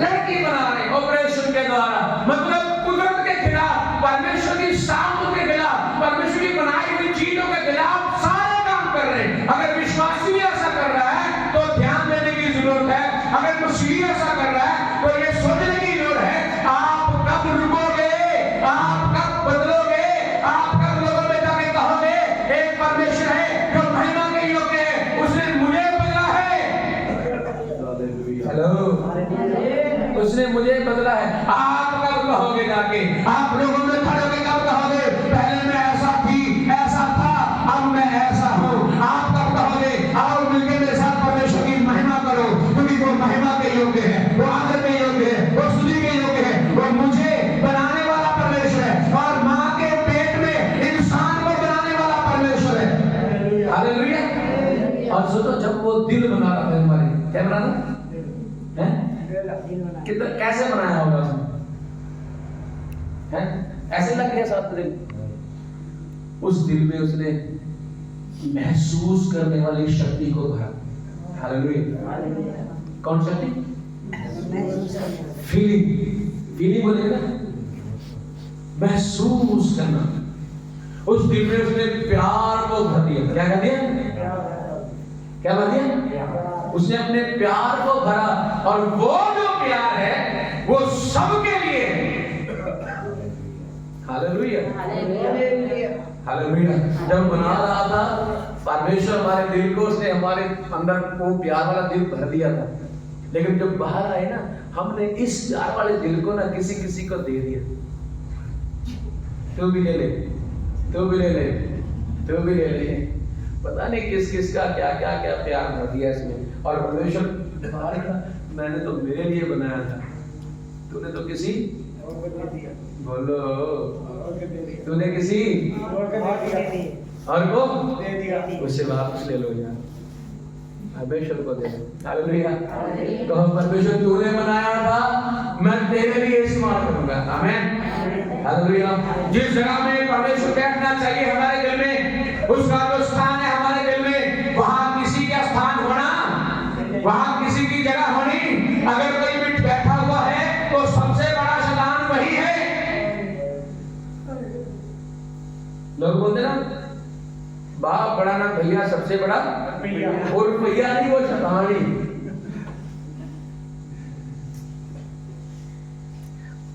लड़की बना रहे हैं ऑपरेशन के द्वारा। मतलब कुदरत के खिलाफ, परमेश्वर की शांति के खिलाफ, परमेश्वर की बनाई हुई चीजों के खिलाफ सारे काम कर रहे हैं। अगर विश्वासी भी ऐसा कर रहा है तो ध्यान देने की जरूरत है। अगर मसीही ऐसा कर रहा है तो ये सोचने की जरूरत है, आप कब रुकोगे, आप कब बदलोगे, आप कब लोगों में जाके कहोगे एक परमेश्वर है जो महिमा के योग्य है, उसने मुझे बदला है। हेलो, उसने मुझे बदला है। आप कब कहोगे जाके? आप लोगों में खड़े होकर कब कहोगे पहले मैं ऐसा थी, ऐसा था, अब मैं ऐसा हूँ? आप कब कहोगे आओ मिलके मेरे साथ परमेश्वर की महिमा करो, क्योंकि वो महिमा के योग्य है, वो आदर के योग्य है, वो स्तुति के योग्य है, वो मुझे बनाने वाला परमेश्वर है और मां के पेट में इंसान को बनाने वाला परमेश्वर है। हालेलुया। और सोचो जब वो दिल बना रहा था हमारे, क्या बना था? कितना कैसे बनाया होगा उसने? ऐसे लग गया साथ दिल। उस दिल में उसने महसूस करने वाली शक्ति को भरा। हालेलुया। कौन शक्ति? फीलिंग, फीलिंग बोलेगा ना, महसूस करना। उस दिल में उसने प्यार को भर दिया। क्या कर दिया? क्या भर दिया? उसने अपने प्यार को भरा और वो जो प्यार है वो सबके लिए है। Hallelujah, hallelujah. जब बना रहा था परमेश्वर हमारे दिल को, उसने हमारे अंदर वो प्यार वाला दिल भर दिया था। लेकिन जब बाहर आए ना, हमने इस प्यार वाले दिल को ना किसी किसी को दे दिया। तू भी ले ले, तू भी ले ले, तू भी ले ले। पता नहीं किस किस का क्या क्या क्या प्यार भर दिया इसमें। और परमेश्वर मैंने तो मेरे लिए बनाया था, तूने तो किसी बोलो, तूने किसी और को उससे वापस ले लो यार, परमेश्वर को दे दो। हालेलुया। तो परमेश्वर तूने बनाया था, मैं तेरे लिए इस्तेमाल करूंगा। आमीन, हालेलुया। जिस जगह में परमेश्वर बैठना चाहिए हमारे दिल में, उसका जो स्थान है हमारे दिल में, वहां किसी का स्थान होना, वहां किसी की जगह होनी। अगर कोई भी बैठा हुआ है तो सबसे बड़ा शैतान वही है। लोग बोलते ना बाप बड़ा ना भैया सबसे बड़ा, और भैया नहीं वो शैतान ही।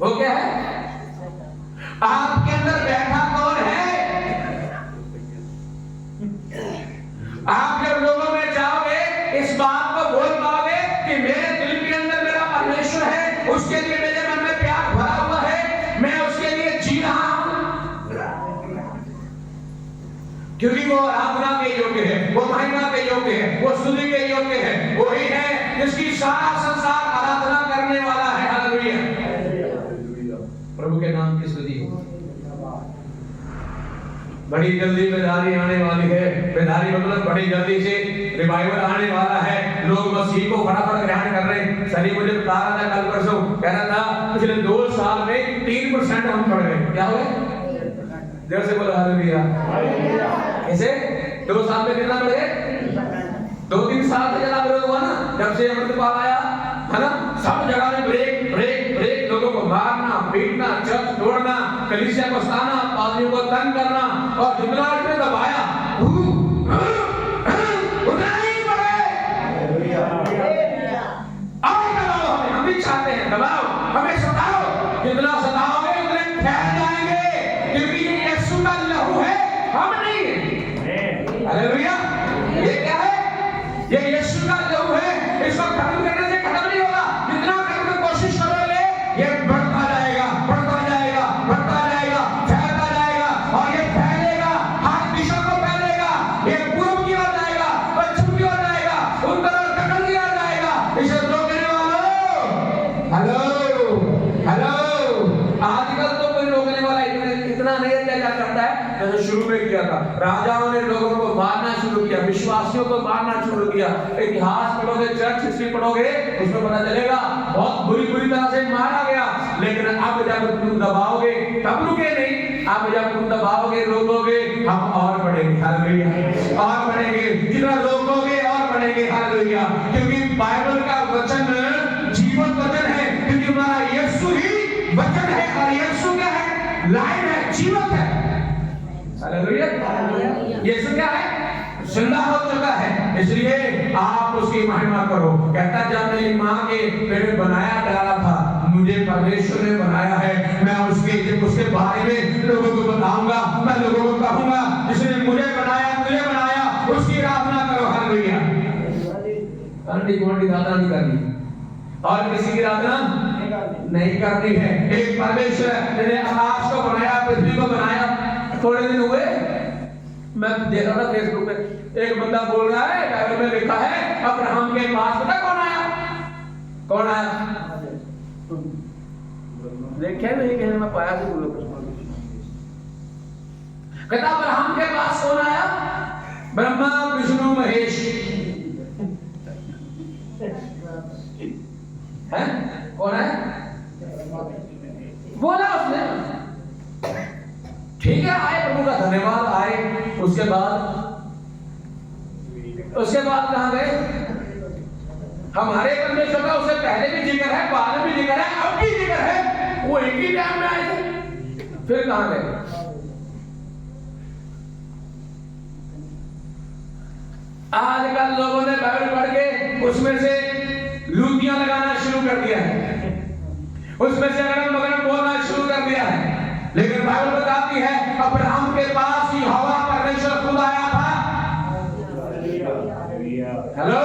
वो क्या है? आपके अंदर बैठा कौन है? आप जब लोगों में जाओगे इस बात को बोल पाओगे कि मेरे दिल के अंदर मेरा परमेश्वर है, उसके लिए मेरे मन में प्यार भरा हुआ है, मैं उसके लिए जी रहा हूं, क्योंकि वो आराधना के योग्य है, वो महिमा के योग्य है, वो स्तुति के योग्य है। वही है जिसकी सारा संसार आराधना करने वाला है। हालेलुया, प्रभु के नाम की स्तुति हो। बड़ी जल्दी बेदारी आने वाली है। बेदारी मतलब बड़ी जल्दी से रिवाइवल आने वाला है। लोग मसीह को फटाफट ग्रहण कर रहे हैं। सनी मुझे बता रहा था कल परसों, कह रहा था पिछले 2 साल में 3% हम बढ़ गए। क्या हो गए? देर से बोला हालेलुया। कैसे 2 साल में कितना बढ़ गए? 2-3 साल से ज्यादा विरोध हुआ ना, जब से अमृतपाल आया है ना। सब जगह में ब्रेक ब्रेक ब्रेक, लोगों को मारना पीटना, चर्च तोड़ना, कलीसिया को सताना, पादरियों को तंग करना, और जितना उसने दबाया उतना ही बढ़े। और दबाओ हमें, हम भी चाहते हैं दबाओ हमें, सताओ, जितना सताओगे उतने फैल जाएंगे, क्योंकि ये यीशु का लहू है, हम नहीं है। हालेलुया। ये क्या है? ये यीशु का लहू है। इसको खत्म करने से खत्म नहीं होगा। जितना करने की कोशिश करोगे ये बढ़ता जाएगा, बढ़ता जाएगा, बढ़ता जाएगा, फैलता जाएगा, और ये फैलेगा, हर दिशा को फैलेगा। ये पूर्व की ओर जाएगा, पश्चिम की ओर जाएगा, उत्तर और दक्षिण की ओर जाएगा। इसे रोकने वालों, हेलो हेलो, आजकल तो कोई रोकने वाला इतना नहीं अत्याचार करता है जैसे शुरू में किया था। राजाओं ने लोगों को मारना शुरू किया, विश्वासियों को मारना शुरू किया। इतिहास पढ़ोगे, चर्च हिस्ट्री पढ़ोगे, उसमें पता चलेगा बहुत बुरी बुरी तरह से मारा गया। लेकिन अब जब तुम दबाओगे तब रुके नहीं, अब जब तुम दबाओगे रोकोगे, हम और बढ़ेंगे। हालेलुया। और बढ़ेंगे, जितना रोकोगे और बढ़ेंगे। हालेलुया। क्योंकि बाइबल का वचन जीवन वचन है, क्योंकि हमारा यीशु ही वचन है, और यीशु क्या है? लाइन है, जीवन है। हालेलुया। यीशु क्या है? जिंदा हो चुका है, इसलिए आप उसकी महिमा करो। कहता जब मेरी माँ के पेट में बनाया डाला था, मुझे परमेश्वर ने बनाया है, मैं उसके बारे में लोगों को बताऊंगा, मैं लोगों को कहूंगा जिसने मुझे बनाया, उसकी आराधना करो। हालेलुया। अंडी आराधना नहीं करनी, और किसी की आराधना नहीं करनी है। एक परमेश्वर ने आकाश को बनाया, पृथ्वी को बनाया। थोड़े दिन हुए, मैं देख रहा था फेसबुक पे, एक बंदा बोल रहा है, बाइबल में लिखा है अब्राहम के पास पता कौन आया? कौन आया? देखे नहीं, कहने में पाया से बोलो। कहता अब्राहम के पास कौन आया? ब्रह्मा विष्णु महेश है। कौन है? बोला उसने। ठीक है, आए, प्रभु का धन्यवाद, आए। उसके बाद कहां गए? हमारे परमेश्वर का उससे पहले भी जिक्र है, बाद में भी जिक्र है, अब भी जिक्र है। वो एक ही टाइम में आए थे, फिर कहां गए? आजकल लोगों ने बाइबल पढ़ के उसमें से लूटियां लगाना शुरू कर दिया है, उसमें से अगल बगल बोलना शुरू कर दिया है। लेकिन बाइबल बताती है अब्राहम के पास यहोवा परमेश्वर खुद आया था। हेलो,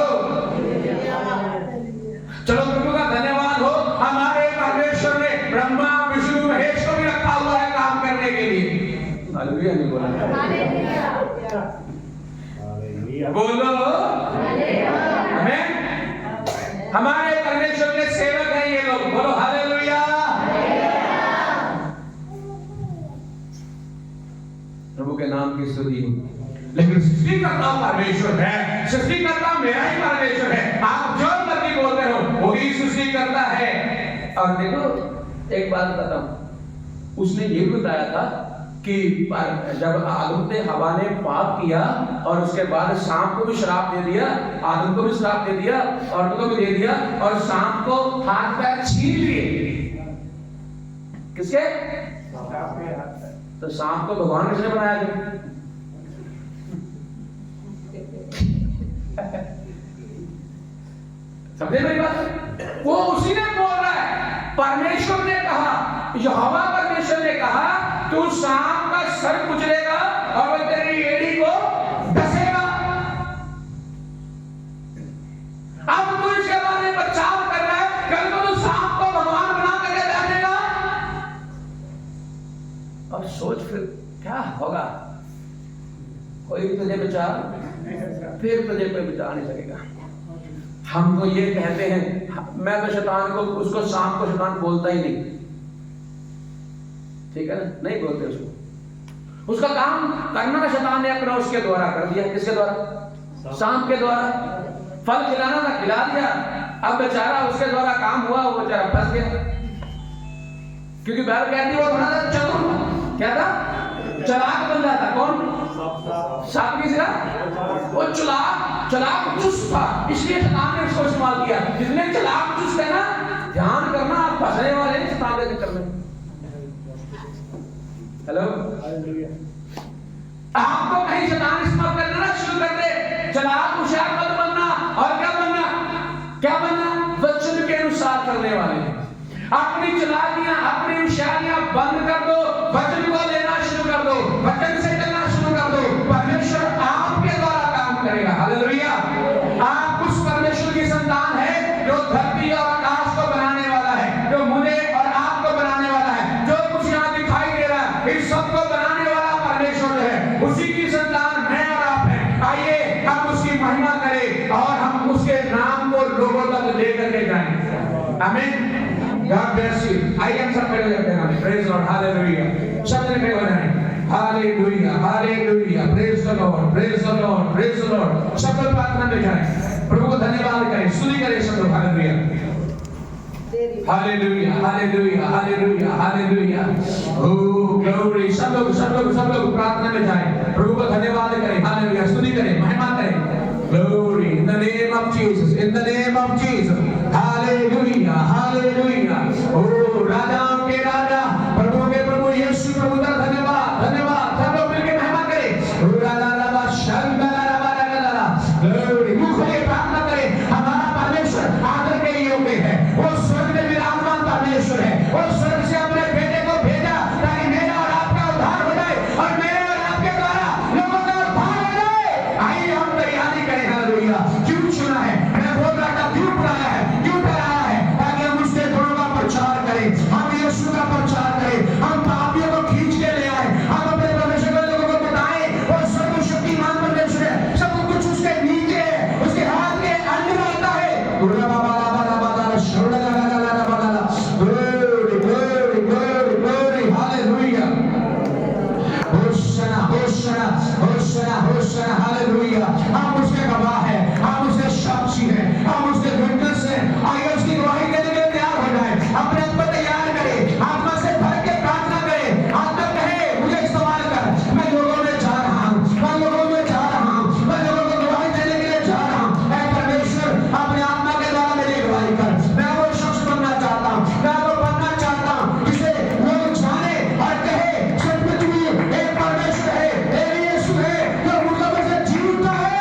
चलो प्रभु का धन्यवाद हो, हमारे परमेश्वर ने ब्रह्मा विष्णु महेश को भी रखा हुआ है काम करने के लिए। हालेलुया नहीं बोला? बोलो आमीन। हमारे परमेश्वर के सेवक हैं ये लोग, बोलो हालेलुया। प्रभु के नाम की स्तुति हो। लेकिन सृष्टिकर्ता परमेश्वर है, सृष्टिकर्ता मेरा ही परमेश्वर है। आप जो मर्जी बोलते हो, वही सृष्टिकर्ता है। और देखो एक बात बताऊं, उसने ये बताया था कि जब आदम ने हवा ने पाप किया और उसके बाद सांप को भी श्राप दे दिया, आदम को भी श्राप दे दिया, औरत को भी दे दिया, और सांप को हाथ पैर छीन लिए। किसके? तो सांप को भगवान किसने बनाया था? समझे मेरी बात? वो उसी ने बोल रहा है, परमेश्वर ने कहा, यहोवा परमेश्वर ने कहा तू सांप का सर कुचलेगा और वो तेरी एड़ी को डसेगा। अब तू इसके बारे में बचाव कर रहा है, कल को तू सांप को भगवान बना करके बैठेगा। अब सोच फिर क्या होगा? कोई तुझे बचा, फिर तुझे कोई बचा नहीं सकेगा। हम तो ये कहते हैं, मैं तो शैतान को, उसको सांप को शैतान बोलता ही नहीं, ठीक है ना? नहीं बोलते उसको। उसका काम करना शैतान ने अपना उसके द्वारा कर दिया। किसके द्वारा? सांप के द्वारा। फल खिलाना था, खिला दिया। अब बेचारा उसके द्वारा काम हुआ, वो बेचारा फंस गया। क्योंकि बाइबल कहती है वो बड़ा था चतुर, क्या था? चालाक बन जाता। कौन? सांप की तरह वो चालाक चुस्त था, इसलिए शैतान ने उसको इस्तेमाल किया। जितने चालाक चुस्त है ना, ध्यान करना आप फंसने वाले हैं शैतान के चक्कर में। हेलो, आपको कहीं शैतान इस्तेमाल करना ना शुरू कर दे, चालाक होशियार मत बनना। और क्या बनना? क्या बनना? वचन के अनुसार करने वाले। अपनी चालाकियां, अपनी होशियारियां बंद कर दो, वचन को लेना शुरू कर दो, वचन से चलना शुरू कर दो। परमेश्वर आपके द्वारा काम करेगा। हालेलुया। आप उस परमेश्वर की संतान है जो धरती और आकाश को बनाने वाला है, जो मुझे और आपको बनाने वाला है। जो कुछ यहाँ दिखाई दे रहा है, इस सबको बनाने वाला परमेश्वर है। उसी की संतान मैं और आप हैं। आइए हम उसकी महिमा करें और हम उसके नाम को लोगों तक लेकर के जाएं। आमीन। God bless you. आइए हम सब खड़े हो जाते हैं। Praise the Lord. Hallelujah. सब जने खड़े हो जाएं। Hallelujah. Hallelujah. Praise the Lord. Praise the Lord. Praise the Lord. सब लोग प्रार्थना में जाएं। प्रभु को धन्यवाद करें, स्तुति करें सब लोग। Hallelujah. Hallelujah. Hallelujah. Hallelujah. Hallelujah. Oh glory. सब लोग प्रार्थना में जाएं। प्रभु को धन्यवाद करें। Hallelujah. स्तुति करें, महिमा करें। Glory in the name of Jesus. In the name of Jesus. Hallelujah. Hallelujah. Oh राजाओं के राजा, प्रभु के प्रभु यीशु प्रभु का धन्यवाद, धन्यवाद। सब लोग मिलकर महिमा करें। Oh राजा राजा शंकर राजा राजा राजा। Glory. मुख खोले प्रार्थना करें। हमारा परमेश्वर आदर के योग्य है। वो स्वर्ग में विराजमान परमेश्वर है। वो स्वर्ग से अपने बेटे को भेजा ताकि मेरा और आपका उद्धार हो जाए और मेरे और आपके द्वारा लोगों का उद्धार हो जाए। आइए हम तैयारी करें। हालेलुया। क्यों चुना है? मैं बोल रहा था क्यों बुलाया है, क्यों ठहराया है? ताकि हम उसके गुणों का प्रचार करें, हम यीशु का प्रचार करें, हम पापियों को खींच के ले आए, हम अपने परमेश्वर को लोगों को बताएं वो सर्वशक्तिमान परमेश्वर है, सब कुछ उसके नीचे है, उसके हाथ के अंदर आता है। Glory, glory, glory, hallelujah. Hosanna, Hosanna, Hosanna, Hosanna, hallelujah. हम उसके गवाह हैं, हम उसके साक्षी हैं, हम उसके विटनेस हैं। आइए उसकी गवाही देने के लिए तैयार हो जाएं। अपने आप को तैयार करें, आत्मा से भर के प्रार्थना करें। आत्मा कहे मुझे इस्तेमाल कर, मैं लोगों में जा रहा हूँ, मैं लोगों में जा रहा हूँ, मैं लोगों को गवाही देने के लिए जा रहा हूँ। ऐ परमेश्वर अपने आत्मा के द्वारा मेरी गवाही कर। मैं वो शख्स बनना चाहता हूँ, मैं वो बनना चाहता हूँ जिसे लोग जाने और कहे सचमुच भी एक परमेश्वर है, एक यीशु है जो मुर्दों में से जी उठा है।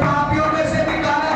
पापियों में से निकाला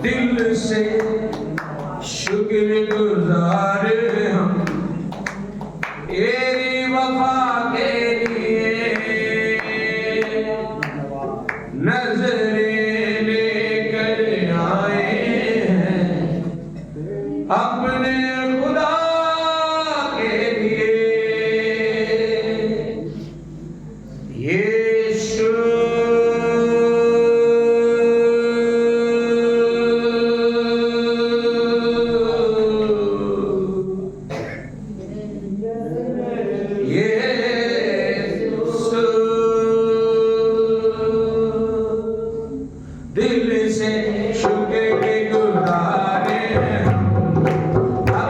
दिल से शुक्रगुजार हम तेरी वफा के लिए, नजरें लेकर आए हैं अपने खुदा के लिए। यीशु दिल से शुक्र गुज़ार हम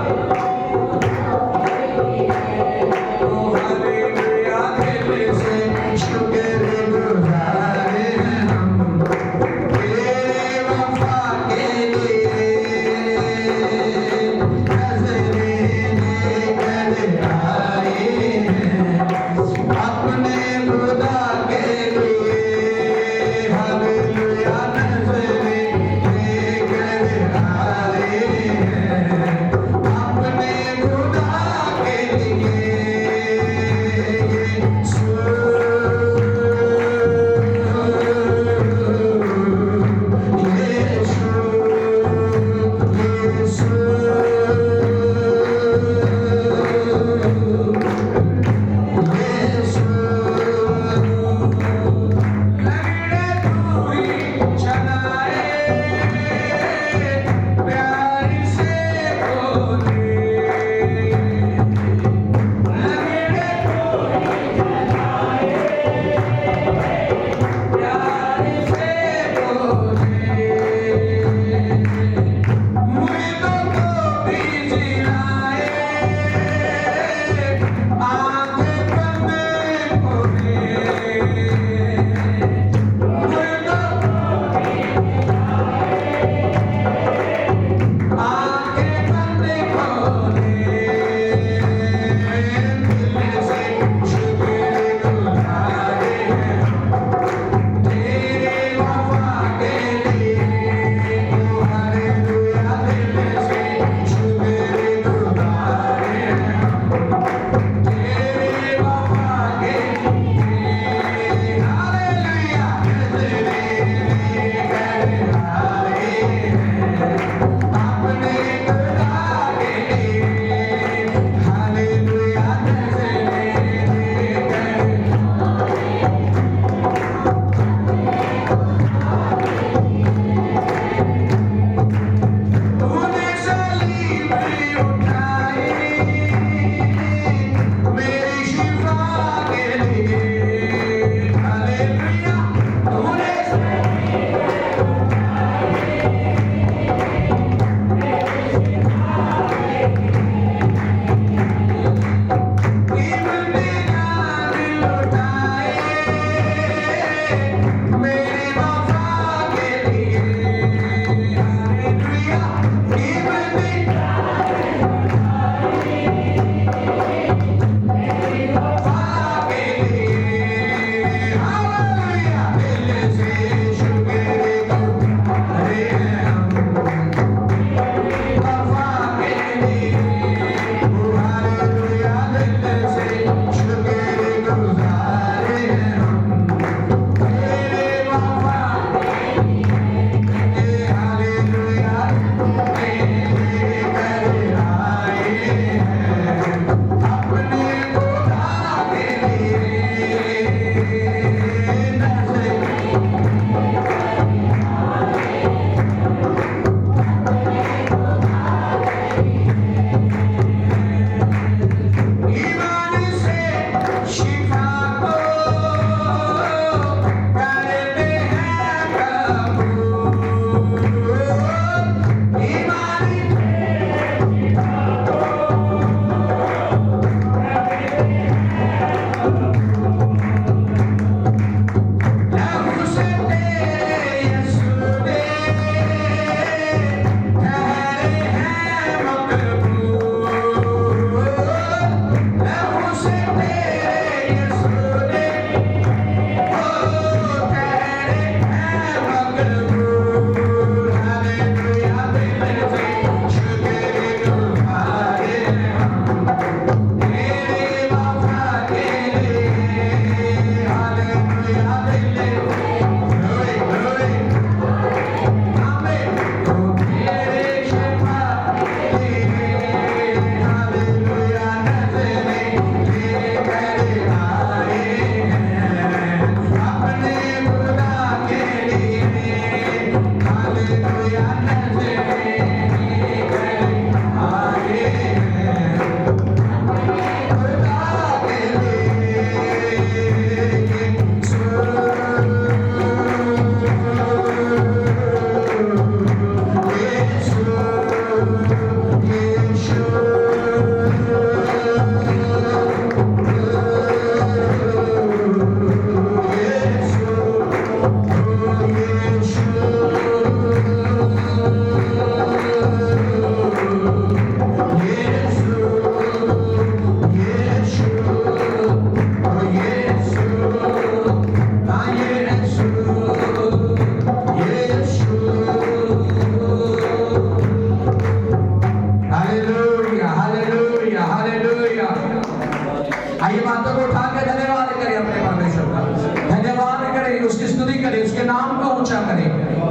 आइए बातों को उठा के धन्यवाद करें अपने परमेश्वर का, धन्यवाद करें, उसकी स्तुति करें, उसके नाम को ऊंचा करें।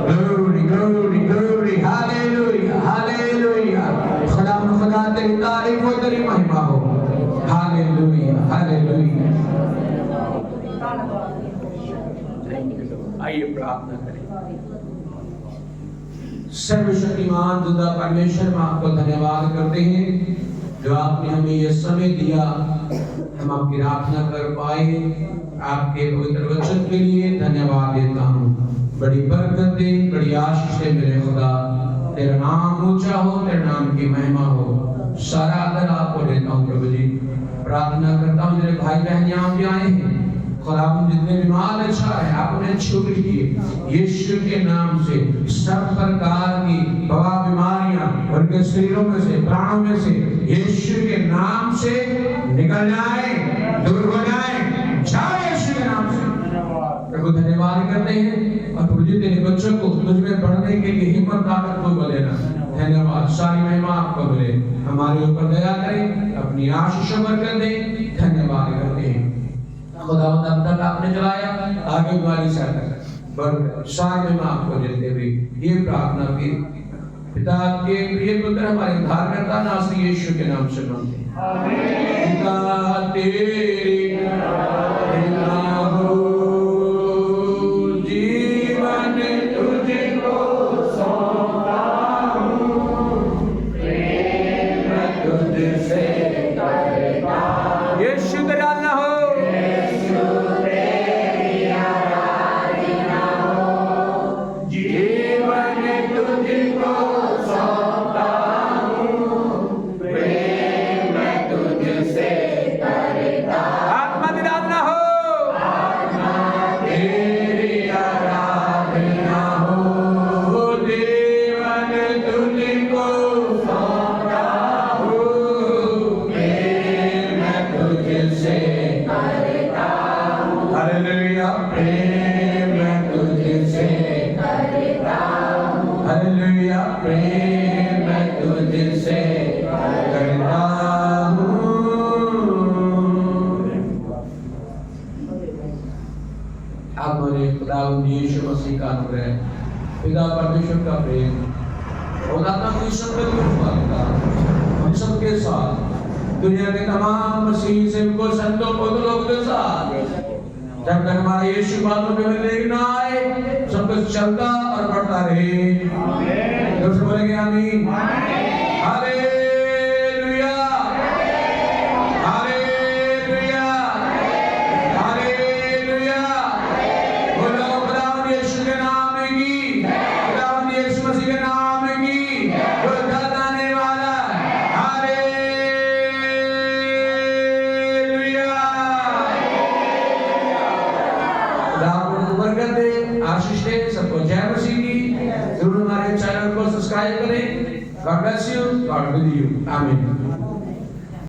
Glory glory glory, hallelujah hallelujah. खुदा तेरी तारीफ हो, तेरी महिमा हो। Hallelujah hallelujah. आइए प्रार्थना करें। सर्वशक्तिमान खुदा परमेश्वर, हम आपको धन्यवाद करते हैं जो आपने हमें यह समय दिया, हम आपकी प्रार्थना कर पाए। आपके पवित्र वचन के लिए धन्यवाद देता हूँ। बड़ी बरकतें, बड़ी आशीषें मिले खुदा। तेरा नाम ऊंचा हो, तेरे नाम की महिमा हो। सारा आदर आपको देता हूँ प्रभु जी। प्रार्थना करता हूँ मेरे भाई बहन यहाँ भी आए हैं खुदा, जितने बीमार अच्छा है आप उन्हें छू लीजिए यीशु के नाम से। सब प्रकार की बवा बीमारियां उनके शरीरों में से, प्राणों में से यीशु के नाम से निकल जाए, दूर हो जाए, जाए यीशु के नाम से। प्रभु धन्यवाद करते हैं और प्रभु जी तेरे बच्चों को तुझ में बढ़ने के लिए हिम्मत ताकत को देना। धन्यवाद, सारी महिमा आपको मिले। हमारे ऊपर दया करें, अपनी आशीषों बरकत दें। धन्यवाद करते हैं खुदा, अब तक आपने चलाया, आगे तुम्हारी सहायता कर। सारे में आपको देते हुए ये प्रार्थना की पिता के प्रिय पुत्र हमारे उद्धारकर्ता नासरी यीशु के नाम से मांगते हैं। आमीन। पिता तेरी महिमा हो, जीवन तुझको सौंपता हूँ, प्रेम तुझसे करता हूँ। यीशु तेरा नाम हो, यीशु मसीह का अनुग्रह, पिता परमेश्वर का प्रेम और आत्मा की हम सबके साथ, दुनिया के तमाम मसीह सेवकों, संतों, पुत्रों के साथ, जब तक हमारा यीशु बातों में मिलने ना आए, सब कुछ चलता और बढ़ता रहे। आमीन। तो बोलेंगे आमीन। Hallelujah hallelujah hallelujah. बोलो खुदा यीशु के नाम की, खुदा यीशु मसीह के नाम की जो जलाने वाला। हालेलुया। खुदा आपको बरकत दे, आशीष दे। सबको जय मसीह की। जरूर हमारे चैनल को सब्सक्राइब करें। God bless you. God with you. Amen.